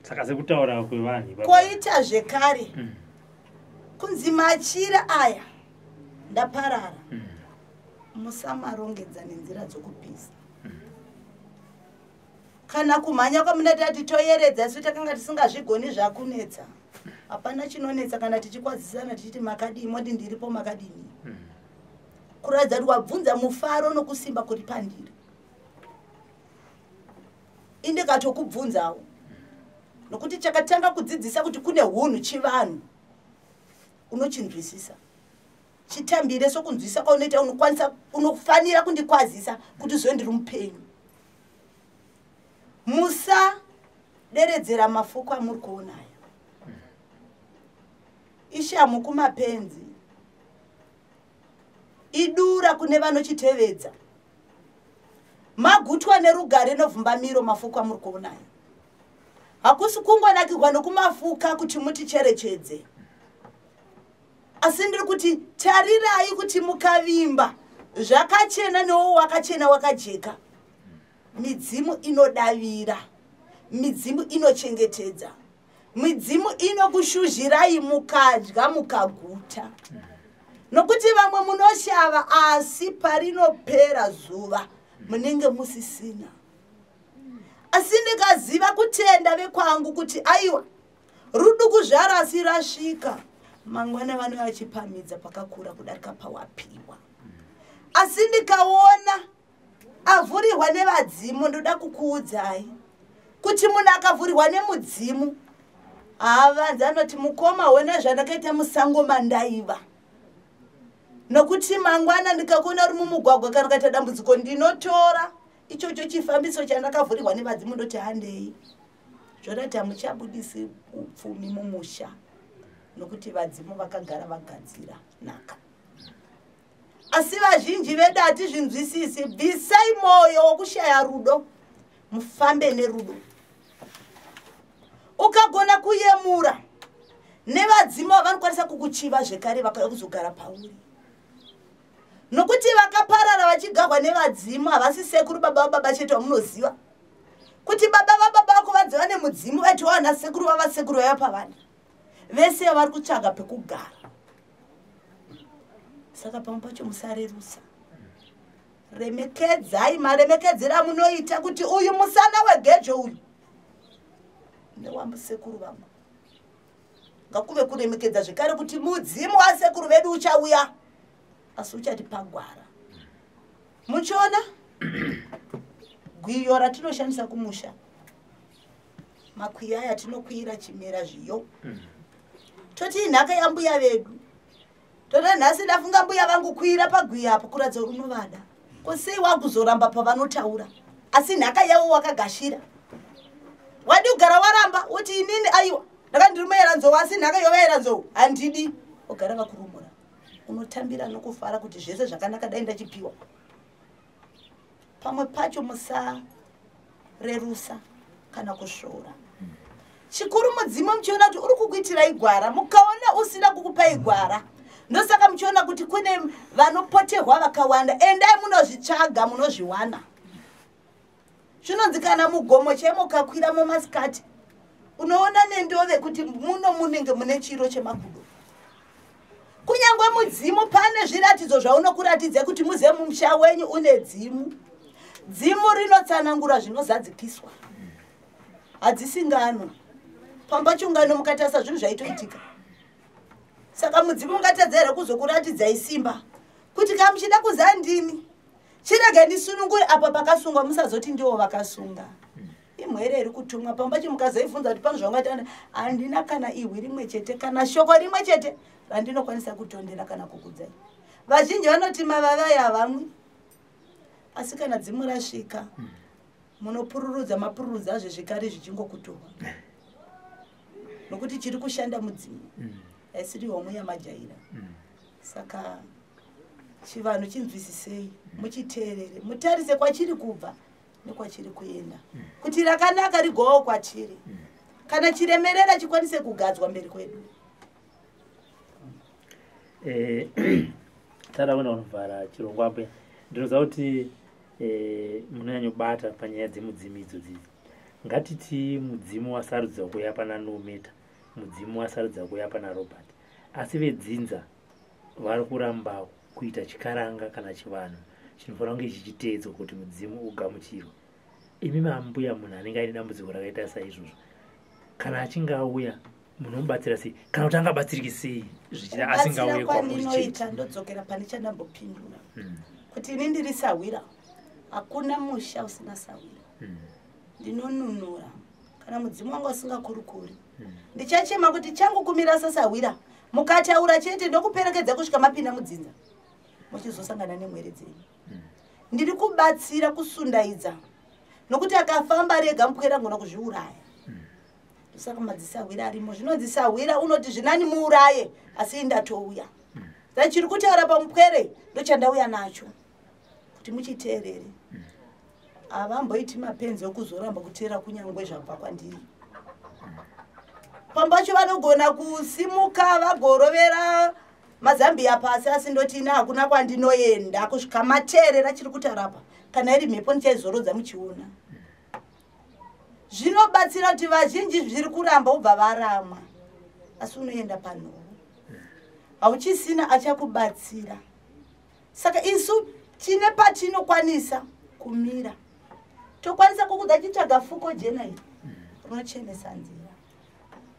Saka sekutaura kwevanhu koita zvekare kunzi machira aya ndaparara musamarongedza nenzira dzokupisa. Kana kumhanya kwamunati ati toyeredza asi takanga tisingazvigoni zvakunetsa. Hapana chinonetsa kana tichikwazisana tichiti makadii moti ndiripo makadini. Kuradza kuti wabvunza mufaro nokusimba kuri pandiri. Indikatokubvunzawo. Nokuti chakatanga kudzidzisa kuti kune hunhu chivanhu. Unochinzwisisa. Chitambire sokunzwisisa kwaunoita unokwanisa unofanira kundikwazisa kuti zvondiri mupenyu. Musa deredzera mafuko amuri kuona aya. Ishamu kumapenzi. Idura kune vanochitevedza. Magutwa nerugare novhumba miro mafuko amuri kuona aya. Hakusi kungonakirwa nokumafuka kuti muticherechedze. Asi ndiri kuti tarirai kuti mukavimba zvakachena newo wakachena wakajeka. Midzimu inodavira. Midzimu inochengetedza. Midzimu inokushuzhirai mukadya mukaguta. Nokuti vamwe munoshava asi parinopera zuva munenge musisina. Asi ndikaziva kutenda vekwangu kuti aiwa rudu kuzvara asi rasvika. Mangwana vano vachipamidza pakakura kudarika pawapiwa. Asi ndikaona avhurirwa nevadzimu ndoda kukuudzai kuti munhu akavhurirwa nemudzimu havanzi anoti mukoma wena zvandakaita musango mandaiva. Nokuti mangwana ndikakuona uri mumugwagwa kana ukaita dambudziko ndinotora ichocho chifambiso chandakavhurirwa nevadzimu ndoti handei. Zvonati hamuchabudisi upfumi mumusha. Nokuti vadzimu vakagara vagadzira naka. Asi vazhinji vedu hatizvinzwisisi. Bvisai moyo wokushaya rudo. Mufambe nerudo. Ukagona kuyemura nevadzimu vanokwanisa kukuchiva zvekare vakauya kuzogara pauri. Nokuti vakaparara vachigarwa nevadzimu havasi sekuru baba vababa chete vamunoziva. Kuti baba vababa vako vadziva nemudzimu eti wana sekuru vava sekuru vaya pavana. Vese vari kutsvaga pekugara. Saka pamwe pacho musarerusa. Remekedzai maremekedzera munoita kuti uyu musana wegejo uyu ndewambusekuru vangu. Ngakuve kuremekedza zvekare kuti mudzimu wasekuru vedu uchauya. Asi uchati pagwara. Muchiona? Gwiyo ratinoshandisa kumusha. Makwiya aya tinokwira chimera zviyo. Toti nhaka yambuya vedu. Tota nhasi ndafunga mbuya vangu kuira pagwi apo kuratidza kuti unovada. Ko sei wakuzoramba pavanotaura? Asi nhaka yavo wakagashira. Wadi kugara waramba uti inini aiwa. Ndakandirumaira nzou asi nhaka yovaira nzou handidi. Ogara vakurumura. Unotambira nokufara kuti zvese zvakanaka dai ndachipiwa. Pamwe pacho musa rerusa kana kusvora. Chikuru Mudzimu muchiona kuti uri kukuitirai gwara, mukaona usina kukupai gwara. Ndosaka muchiona kuti kune vanopoterwa vakawanda, endai munozvitsvaga munozviwana. Zvinonzi kana mugomo chemukakwira mumasikati, unoona nendove kuti muno munenge mune chiro chemagudo. Kunyangwe Mudzimu pane zviratidzo zvaunokuratidza kuti muze mumusha wenyu une dzimu. Dzimu rinotsanangura zvinozadzikiswa. Hadzisingano. Pamba chungano mukatasa zvinhu zvaitoitika. Saka Mudzimu ungatadzera kuzokuratidzai simba. Kuti kamuchida kuzandini. Chirege ndisunungure apa pakasungwa musazoti ndiwo vakasunga. Imwere iri kutumwa pamba chimukazoibvunza kuti pano zvaungatanda handina kana ihwi rimwe chete kana shoko rimwe chete randinokwanisa kutondera kana kukudzai. Vazhinji vanoti mavavai havamwe. Asi kana dzimu rasvika munopururudza mapururudza azvo zvikari zvichingokutorwa. Nokuti chiri kushanda Mudzimu asiri homwe yamajaira. Saka chivanhu chinzwisisei muchiteerere mutarise kwachiri kubva nekwachiri kuenda kuti rakanaka rigowo kwachiri kana chiremerera chikwanise kugadzwa mberi kwedu. Taraona unovhara chirongwa Ambuya. Ndinoziva kuti munonyanyobata panyaya dzemudzimu idzodzo. Ngatiti Mudzimu wasarudza kuuya pana Nometa, Mudzimu wasarudza kuuya pana Robert. Asi vedzinza vari kuramba kuita chikaranga kana chivanhu chinofanira kunge chichiteedzwa kuti Mudzimu ugamuchirwe. Imi Ambuya munhu anenge aine dambudziko rakaita saizvozvo, kana achinge auya munomubatsira sei kana kuti angabatsiriki sei zvichida asingauye kwamurinoita. Ndodzokera pane chandambopindura kuti ini ndiri sawira, hakuna musha usina sawira. Ndinonunura kana Mudzimu wangu asingakurukuri. Ndichachema kuti changu kumira sasawira, mukataura chete ndokuperekedza kusvika mapinda mudzinza muchizosangana nemwere dzenyu. Ndiri kubatsira kusundaidza nokuti akafamba rega mupwere angona kuzviuraya. Saka madzisawira arimo. Zvinonzisawira unoti zvinani muuraye asi ndatouya. Zachiri kutaura pamupwere ndochandauya nacho kuti muchiteerere. Havamboiti mapenzi okuzoramba kuteera kunyangwe zvabva kwandiri. Pambacho vanogona kusimuka vagorovera mazambiya pasi asi ndoti ina hakuna kwandinoenda kusvika mateerera chiri kutarapa kana iri mhepo ndichaizorodza muchiona. Zvinobatsira kuti vazhinji zviri kuramba ubva varamwa asi unoenda panhoo hauchisina achakubatsira. Saka isu tine patinokwanisa kumira, tokwanisa kukudza chitsvaga fuko jena iri rinochenesa nzira.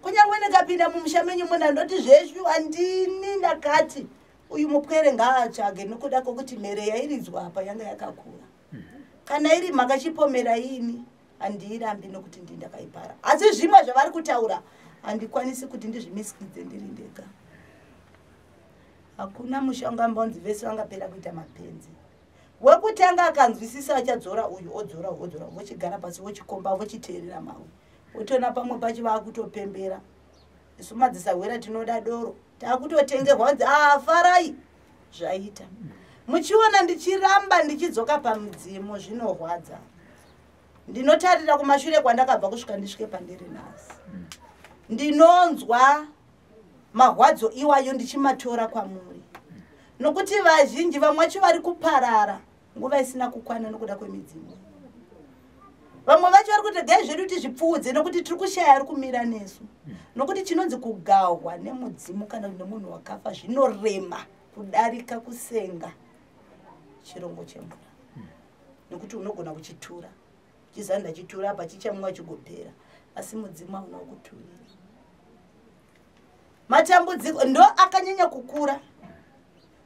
Kunyangwe ndikapinda mumusha menyu muna ndoti zveshu handini ndakati uyu mupwere ngaatsvage nokuda kwokuti mere yairidzwa apa yanga yakakura. Kana iri makachipomera ini handiirambi nokuti ndindakaipara. Asi zvimwe zvavari kutaura handikwanisi kuti ndizvimisikidze ndiri ndega. Hakuna musha ungambanzi vese vangapera kuita mapenzi. Wekutanga akanzwisisa achadzora uyu odzora odzora vochigara pasi vochikomba vochiteerera mawe. Utona pamwe pacho vakutopembera. Isu madzisawira tinoda doro. Takutotengerwa kuti farai zvaita. Muchiona ndichiramba ndichidzoka pamudzimu zvinorwadza. Ndinotarira kumashure kwandakabva kusvika ndisvike pandiri nhasi. Ndinonzwa marwadzo iwayo ndichimatora kwamuri. Nokuti vazhinji vamwe vacho vari kuparara nguva isina kukwana nokuda kwemidzimu. Vamwe vacho vari kuti gai zvedu tizvipfuudze nokuti tiri kushaya ari kumira nesu. Nokuti chinonzi kugahwa nemudzimu kana nemunhu wakafa zvinorema kudarika kusenga chirongo chemvura. Nokuti unogona kuchitura. Chizanda chitura apa chichamwa chigopera. Asi mudzimu hauna kuturira. Matambudziko ndo akanyanya kukura.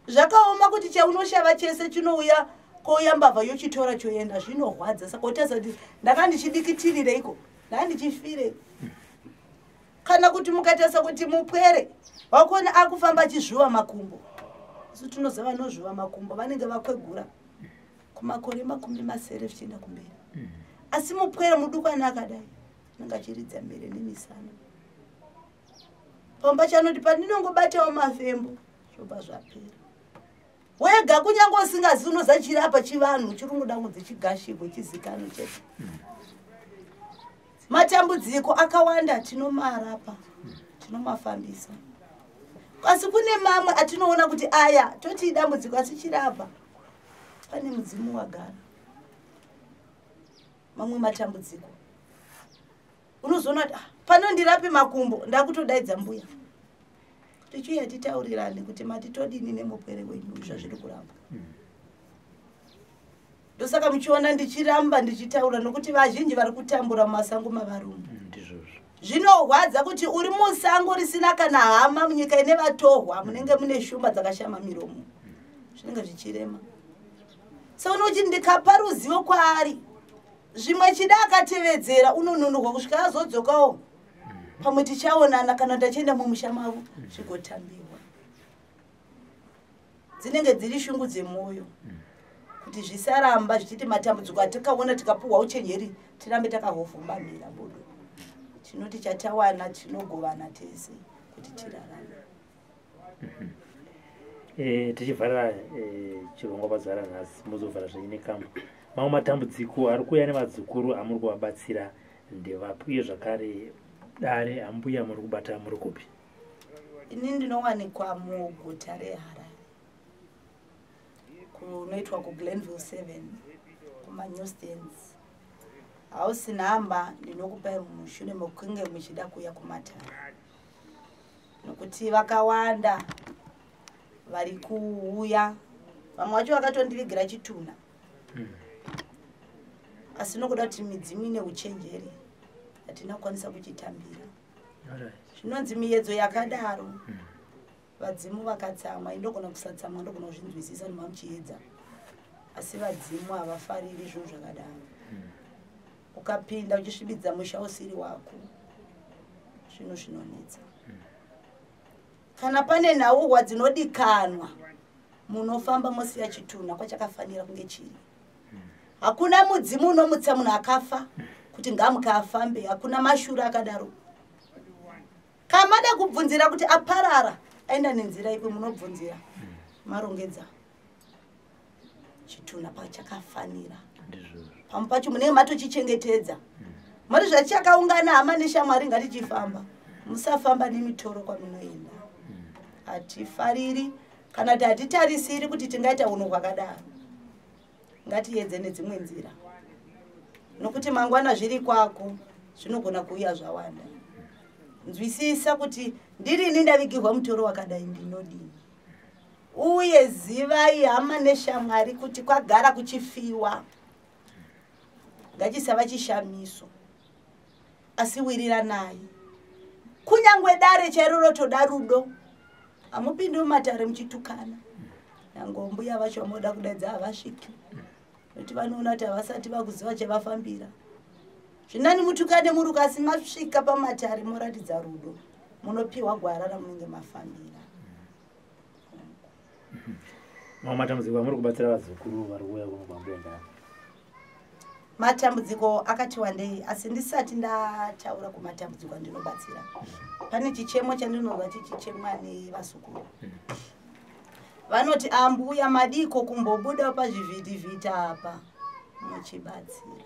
Zvakaoma kuti chaunoshava chese chinouya kouya mbavha yochitora choenda zvinorwadza. Saka utaza kuti ndakandichidikitirireiko ndandichifire. Kana kuti mukatasa kuti mupwere wakona akufamba achizvuva makumbo isu tinozava nozviva makumbo vanenge vakwegura kumakore makumi masere zvichienda kumberi asi mupwere mudukwana akadai nanga chiridza mbere nemisana pamba chanoti pandinongobatawo mafembo zvobva zvapera Wega kunyange usingazi unozachirapa chivanhu chirunguda kunzi chigashirwe chizikano chete matambudziko akawanda tinomarapa tinomafambisa asi kune mamwe atinoona kuti aya toti dambudziko asi chirapa pane mudzimu wagara mamwe matambudziko unozoona kuti panondirape makumbo ndakutodaidza mbuya tichiuya titaurirane kuti matitodini nemupwere wenyu zvazviri kuramba ndosaka muchiona ndichiramba ndichitaura nokuti vazhinji vari kutambura mumasango mavarume zvinorwadza kuti uri musango risina kana hama munyika ine vatohwa munenge mune shumba dzakashama miromo zvinenge zvichirema saka unokuti ndikapa ruzivo kwaari zvimwe chida akatevedzera unonunurwa kusvika azodzokawo pamwe tichaonana kana ndachienda mumusha mavo zvigotambiwa dzinenge dziri shungu dzemwoyo kuti zvisaramba zvichiti matambudziko atikaona tikapuhwa uchenjeri tirambe takahovhumbamira bodo tinoti chatawana tinogovana tese kuti tirarame tichivharira chirongwa pazara nhasi muzovhara zveine kama mamwe matambudziko ari kuuya nevadzukuru amuri kuvabatsira ndevapi uye zvakare dare ambuya muri kubata muri kupi ini ndinowanikwa muguta reHarare kunoitwa kuGlenville 7 kumaNewstands hausi namba ndinokupai mushure mokunge muchida kuya kumatare nokuti vakawanda vari kuuya vamwe vacho vakatondivigira chituna asi nokuda kuti midzimu ine uchenjeri hatina kukwanisa kuchitambira zvinonzi miedzo yakadaro vadzimu vakatsamwa indogona kusatsamwa ndogona kuzvinzwisisa nemamuchiedza asi vadzimu havafariri zvinhu zvakadaro ukapinda uchisvibidza musha usiri wako zvinhu zvinonetsa kana pane nhauhwa dzinodikanwa munofamba mosiya chituna kwachakafanira kunge chiri hakuna mudzimu unomutsa munhu akafa kuti ngamukafambe hakuna mashura akadaro kamada kubvunzira kuti aparara aenda nenzira ipi munobvunzira marongedza chituna pachakafanira pamwe pacho munenge matochichengetedza muri zvachakaungana hama neshamwari ngatichifamba musafamba nemitoro kwamunoenda hatifariri kana kuti hatitarisiri kuti tingaita unhu hwakadaro ngatiedze nedzimwe nzira nokuti mangwana zviri kwako zvinogona kuuya zvawanda nzwisisa kuti ndirini ndavigirwa mutoro wakadai ndinodini uye zivai hama neshamwari kuti kwagara kuchifiwa ngachisava chishamiso asi wirira naye kunyangwe dare chairoro toda rudo hamupindi mumatare muchitukana nangombuya vacho vamoda kudaidza havasviki nokuti vanoona kuti havasati vakuziva chavafambira zvinani mutukane muruka asi masvika pamatare moratidza rudo munopiwa gwara ramunenge mafambira mamwe matambudziko amuri kubatsira vazukuru vari kuuya kuno kwambuya ndani matambudziko akati wandei asi ndisati ndataura kumatambudziko andinobatsira pane chichemo chandinonzwa chichichemwa nevazukuru vanoti ambuya madiko kumbobuda pazvivhitivhiti apa muchibatsira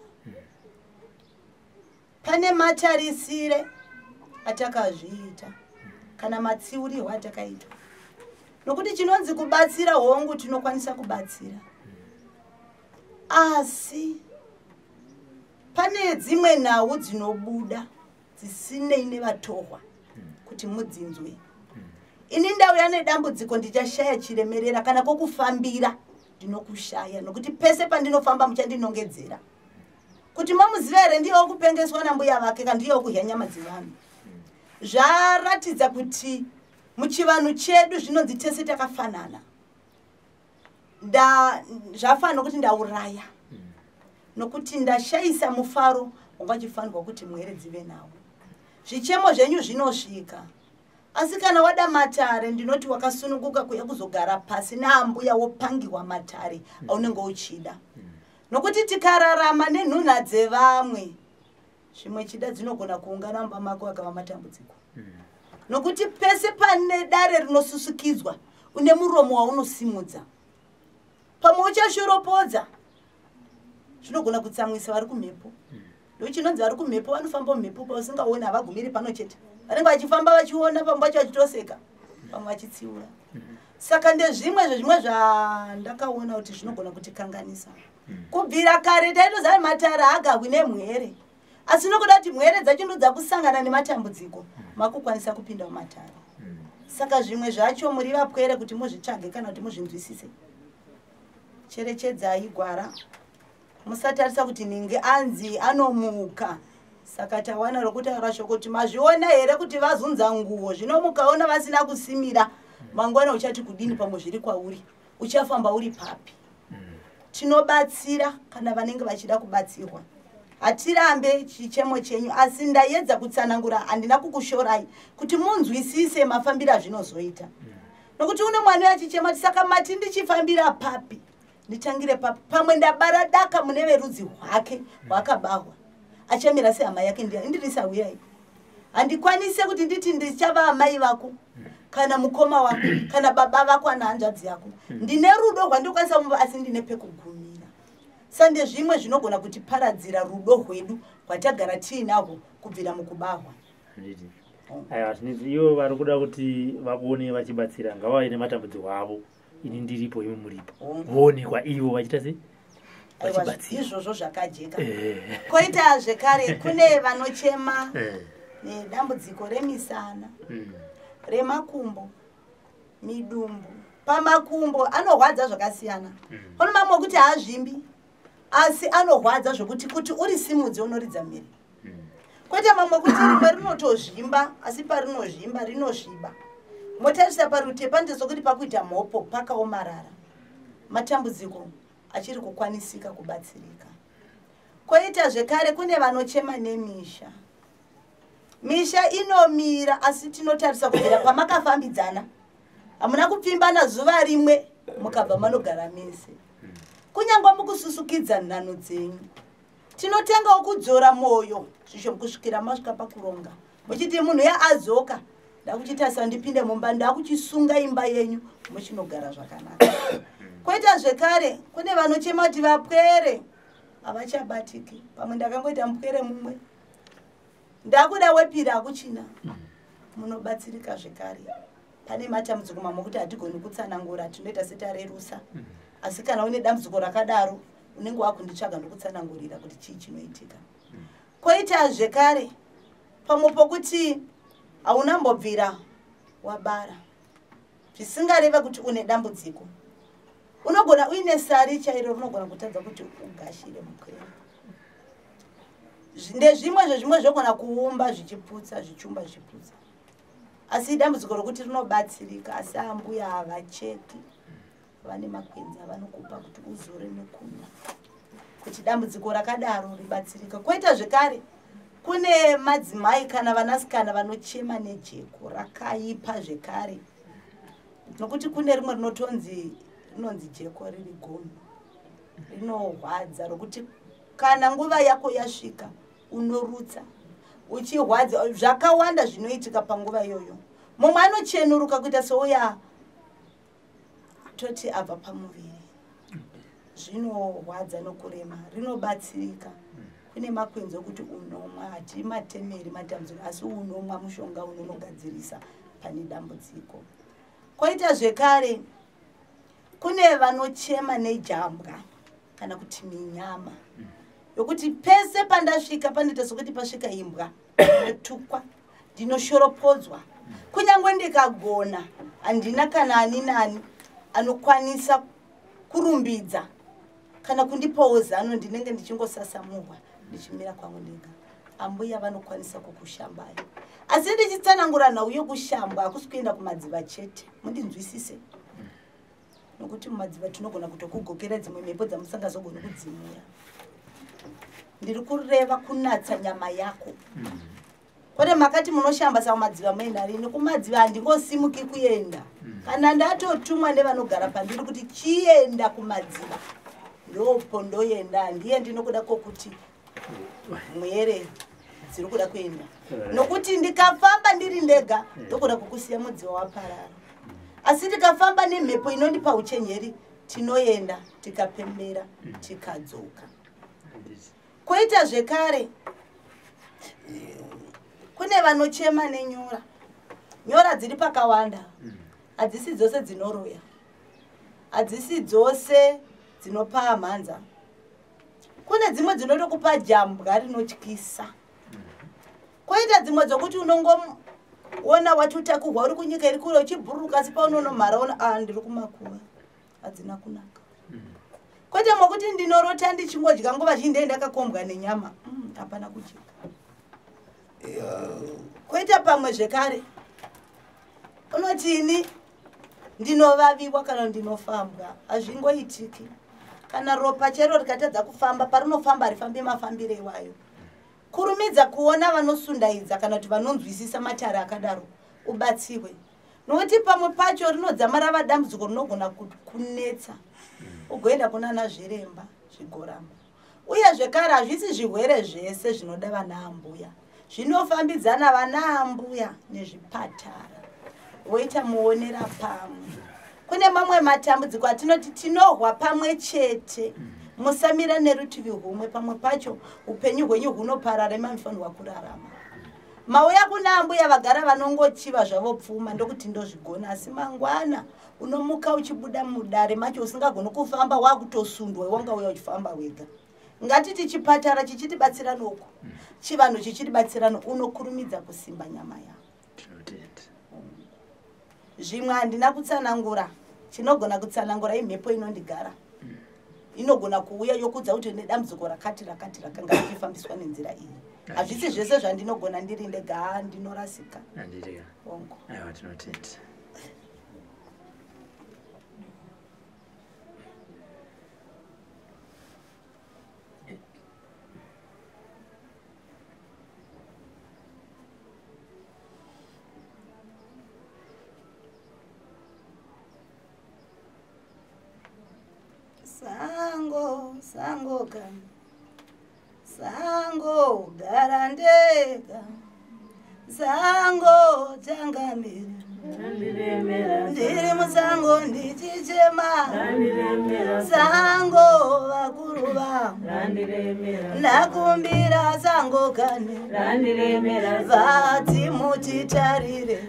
pane matarisire atakazviita kana matsiurirwo atakaita nokuti chinonzi kubatsira hongu tinokwanisa kubatsira asi pane dzimwe nhau dzinobuda dzisinei nevatohwa kuti mudzinzwe ini ndauya nedambudziko ndichashaya chiremerera kana kokufambira ndinokushaya nokuti pese pandinofamba muchandinongedzera kuti mamuziva here ndiye wokupengeswa nambuya vake kana ndiye wokuhya nyama dzevanhu zvaratidza kuti muchivanhu chedu zvinonzi tese takafanana zvafanira kuti ndauraya nokuti ndashayisa mufaro wangachifanirwa kuti mwere dzive nawo zvichemo zvenyu zvinosvika asi kana wada matare ndinoti wakasununguka kuya kuzogara pasi naambuya wopangiwa matare aunenge uchida nokuti tikararama nenhunha dzevamwe zvimwe chida dzinogona kuungana mumba mako akava matambudziko nokuti pese pane dare rinosusukidzwa une muromo waunosimudza pamwe uchashoropodza zvinogona kutsamwisa vari kumhepo ndochinonzi vari kumhepo vanofamba mumhepo pausingaoni havagumiri pano chete vanenge vachifamba vachiona pamwe vacho vachitoseka pamwe vachitsiura saka ndezvimwe zvezvimwe zvandakaona kuti zvinogona kutikanganisa kubvira kare taitoziva matare haagahwi nemwere asi nokuda kuti mwere dzacho ndodzakusangana nematambudziko makukwanisa kupinda mumatare saka zvimwe zvacho muri vapwere kuti muzvitsvage kana kuti muzvinzwisise cherechedzai gwara musatarisa kuti ninge anzi anomuka saka tawana rokutaura shoko kuti mazviona here kuti vazunza nguo zvino mukaona vasina kusimira mangwana uchati kudini pamwe zviri kwauri uchafamba uri papi tinobatsira kana vanenge vachida kubatsirwa hatirambe chichemo chenyu asi ndaedza kutsanangura handina kukushorai kuti munzwisise mafambiro azvinozoita nokuti uno mwana achichema saka mati ndichifambira papi nditangire papi pamwe ndabara daka mune verudzi hwake hwakabarwa achamira sehama yake ndirisauya handikwanise kuti nditi ndichava amai vako kana mukoma wako kana baba vako ana hanzvadzi yako ndine rudo rwandikwanisa kumva asi ndine pekugumira sande zvimwe zvinogona kuti paradzira rudo rwedu rwatagara tiinahwo kubvira mukubarwa aiwa zvinezi ivo vari kuda kuti vaone vachibatsira ngavave nematambudziko avo ini ndiripo imi muripo voonekwa ivo vachita sei vachibatsira izvozvo zvakajeka koita zvekare kune vanochema nedambudziko remisana remakumbo midumbu pamakumbo anorwadza zvakasiyana ono mamwe okuti haazvimbi asi anorwadza zvokuti kuti uri simudzi unoridza miri kwete mamwe kuti rimwe rinotozvimba asi parinozvimba rinosviba motarisa parutepa ndezokuti pakuita mhopo pakaomarara matambudziko achiri kukwanisika kubatsirika koita zvekare kune vanochema nemisha misha inomira asi tinotarisa kubvira pamakafambidzana hamuna kupfimbana zuva rimwe mukabva manogara mese kunyangwa mukususukidza nhano dzenyu tinotengawo kudzora mwoyo zvisho kusvikira masvika pakuronga muchiti munhu azoka ndakuchitarisa ndipinde mumba ndakuchisunga imba yenyu muchinogara zvakanaka koita zvekare kune vanochema kuti vapwere havachabatiki pamwe ndakangoita mupwere mumwe ndakuda wepiri hakuchina munobatsirika zvekare pane matambudziko mamwe kuti hatigoni kutsanangura tinoita setarerusa asi kana une dambudziko rakadaro unenge wakunditsvaga ndokutsanangurira kuti chii chinoitika koita zvekare pamwe pokuti haunambobvira wabara zvisingareva kuti une dambudziko unogona uine sari chairo rinogona kutadza kuti ugashire mukwere ndezvimwe zvezvimwe zvogona kuumba zvichiputsa zvichumba zvichiputsa asi dambudziko rokuti rinobatsirika asi ambuya havacheki vane makwenzi avanokupa kuti uzore nekumwa kuti dambudziko rakadaro ribatsirika koita zvekare kune madzimai kana vanasikana vanochema nejeko rakaipa zvekare nokuti kune rimwe rinonzi jeko riri gono rinorwadza rokuti kana nguva yako yasvika unorutsa uchirwadza zvakawanda zvinoitika panguva iyoyo mumwe anochenuruka kuita souya toti abva pamuviri zvinorwadza nokurema rinobatsirika kune makwenzi okuti unomwa hati matemeri matambudziko asi unomwa mushonga unonogadzirisa pane dambudziko koita zvekare kune vanochema nejambwa kana kuti minyama yokuti pese pandasvika panoita sokuti pasvika imbwa ndinotukwa ndinoshoropodzwa kunyangwe ndikagona handina kana ani nani anokwanisa kurumbidza kana kundipawo zano ndinenge ndichingosasamurwa ndichimira kwangu ndega ambuya vanokwanisa kukushambayo asi ndichitsanangura nhau yokushambwa hakusi kuenda kumadziva chete mundinzwisise nokuti mumadziva tinogona kutokugokera dzimwe mhepo dzamusangazogona kudzimura ndiri kureva kunatsa nyama yako Kode makati munoshamba sa madziva muenda rini kumadziva andingosimuki kuenda. Kana ndatotumwa nevanogara pandiri kuti chienda kumadziva. Ndopo ndoenda ndiye ndinokuda kokuti mwere dziri kuda kuenda. Nokuti ndikafamba ndiri ndega ndokuda kukusiya mudziva waparara. Asi ndikafamba nemhepo inondipa uchenjeri tinoenda tikapembera tikadzoka. Koita zvekare kune vanochema nenyora. Nyora dziri pakawanda. Hadzisi dzose dzinoroya. Hadzisi dzose dzinopa mhanza. Kune dzimwe dzinotokupa jambwa rinotyisa. Koita dzimwe dzokuti unongoona wati utakurwa uri kunyika iri kure uchibhururuka asi paunonomhara ona ndiri kumakuva. Hadzina kunaka. Koita mokuti ndinorota ndichingodya nguva zhinji ndakakombwa nenyama. Hapana kujika. Koita pamwe zvekare unotini ndinovaviwa kana ndinofambwa hazvingoitiki. Kana ropa chero rikatadza kufamba parinofamba harifambi mafambiro iwayo. Kurumidza kuona vanosundaidza kana kuti vanonzwisisa matare akadaro ubatsiwe. Nokuti pamwe pacho rinodzamara vadambudziko rinogona kunetsa. Ugoenda kunana zviremba zvigoramba. Uye zvekare hazvisi zvirwere zvese zvinoda vana Ambuya. Zvinofambidzana vana Ambuya nezvipatara. Woita muonera pamwe. Kune mamwe matambudziko atinoti tinohwa pamwe chete. Musamira nerutivi humwe pamwe pacho upenyu hwenyu hunoparara manofanirwa kurarama. Mauya kuna Ambuya vagara vanongochiva zvavo pfuma ndokuti ndozvigona asi mangwana unomuka uchibuda mudare macho usingagoni kufamba wakutosundwa wanga uya uchifamba wega. Ngatiti chipatara chichitibatsira noko. Chivanhu chichitibatsira unokurumidza kusimba nyama yako. Zvimwe handina kutsanangura. Chinogona kutsanangura imhepo inondigara. Inogona kuuya yokudza kuti nedambudziko rakati rakanga richifambiswa nenzira iyi. Hazvisi zvese zvandinogona ndiri ndega ndinorasika. Andiriga. Ongo. Aiwa tinotenda. Sango kan. Sango garandega. Sango changamira. Ndiri musango ndichichema. Sango vakuru vangu. Nakumbira sango kane. Vati muchitarire.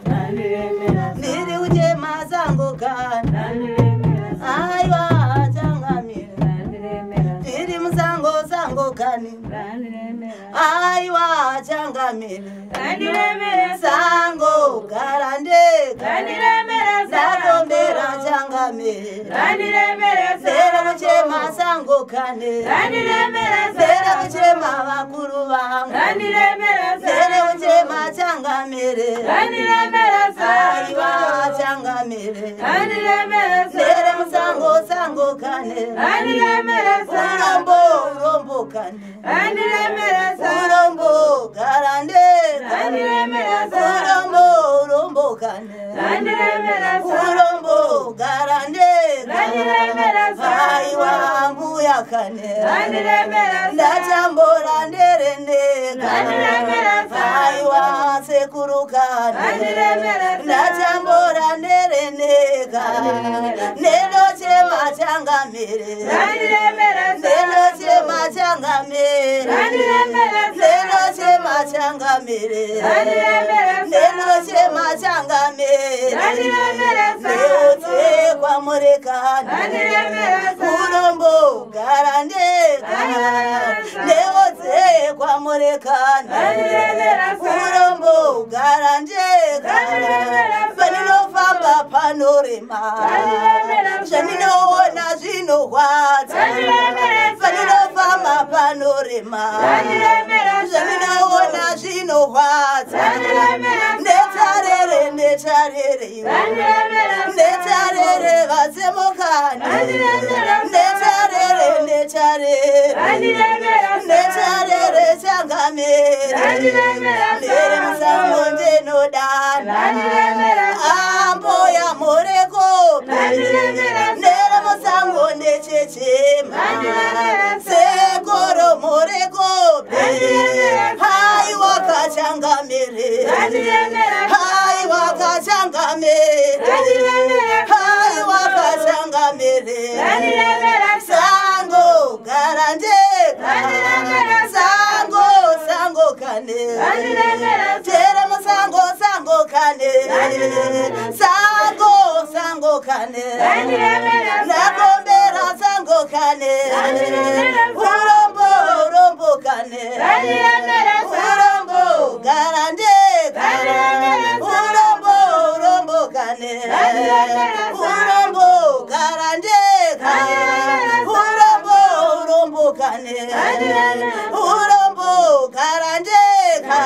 Ndiri kuchema sango kane. Aiwa ndiri musango sango kani aiwa changamire sango garandega ndakombera changamire zera kuchema sango kane zera kuchema vakuru vangu zera kuchema changamire aiwa changamire zera musango sango kane urombo kane urombo garande urombo kane urombo garande aiwa Ambuya kane ndachambora nderendeka aiwa sekuru kane ndachambora nderendeka nenochema changamire nenochema changamire nenochema changamire nenochema changamire neote kwa murekani urombo garandeka neote kwa murekani urombo garandeka vanilofamba panorema zvaninoona zvinohwadza vanilofamba panorema zvaninoona zvinohwadza ndetarere ndetarere vatsemokani ndetarere changamire ndiri ndinodana Ambuya mureko nere Masango ndechechema sekoro mureko hai wakachangamire hai wakachangamire hai wakachangamire sango garandeka sango sango kane tere Masango sango kane sango sango kane nakombera sango kane urombo urombo kane urombo garandeka urombo urombo kane urombo garandeka urombo urombo kane urombo garandeka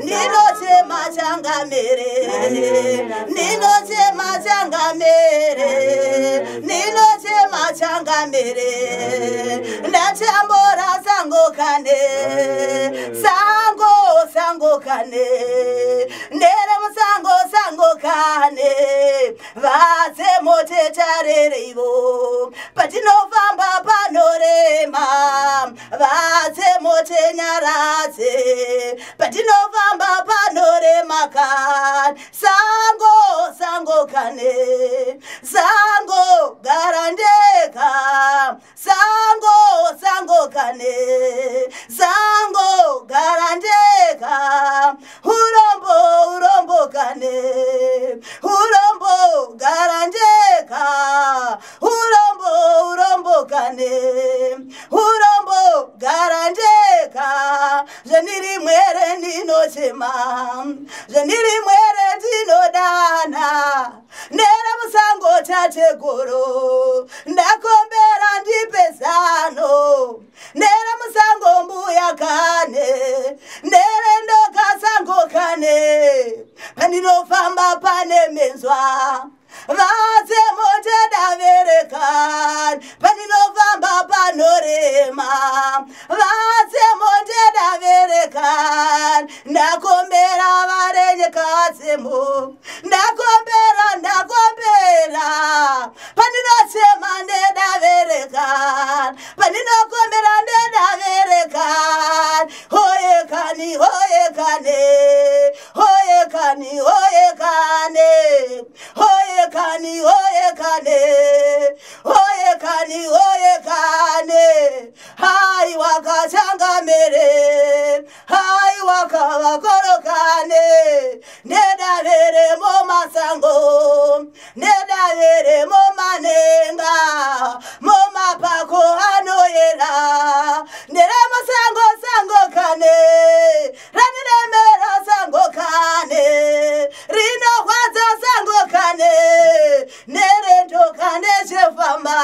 ninochema changamere ninochema changamere ninochema changamere ndachambora sango kane sango sango kane ndere Masango sango kane vatse motetarere ivo patinofamba panorema vatse motenyaradze patinofamba panorema kane sango sango kane sango garandeka sango sango kane sango garandeka urombo urombo kane urombo garandeka urombo urombo kane urombo garandeka zveniri mwere ndinochema zveniri mwere ndinodana nere Masango tategoro ndakombera ndipezano nere Masango mbuya kane nere ndoka sango kane pandinofamba pane menzwa vatse motedaverekani pandinofamba panorema vatse motedaverekani ndakombera varenyekatsemo ndakombera pandinochema ndedaverekani pandinokombera ndedaverekani hoyekani hoyekane hoyekani hoyekane hoyekani hoyekane hoyekani hoyekane hai wakachangamire hai wakavakorokane nedavere Masango nedavere manenga mapako anoyera nere Masango sango kane raniremera sango kane rinokwadza sango kane nerendo kandechefamba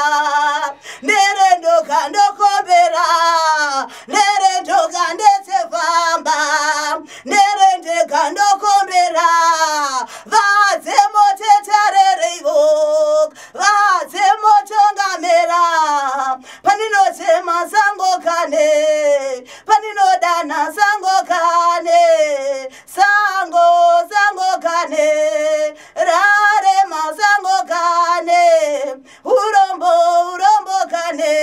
nerendo kandokombera nerendo kandechefamba nerende kandokombera vadze motetarerivo vadze motongamera pandinochema sango kane pandinodana sango kane sango sango kane rare Masango kane urombo urombo kane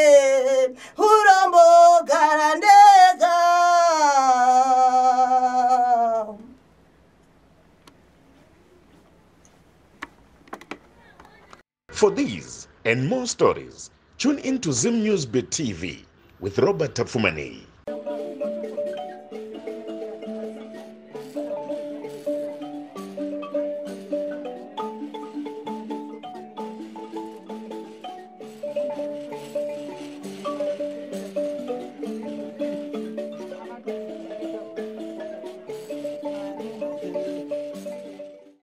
urombo garandeka. For these and more stories, tune in to Zim News Bit TV with Robert Tafumani.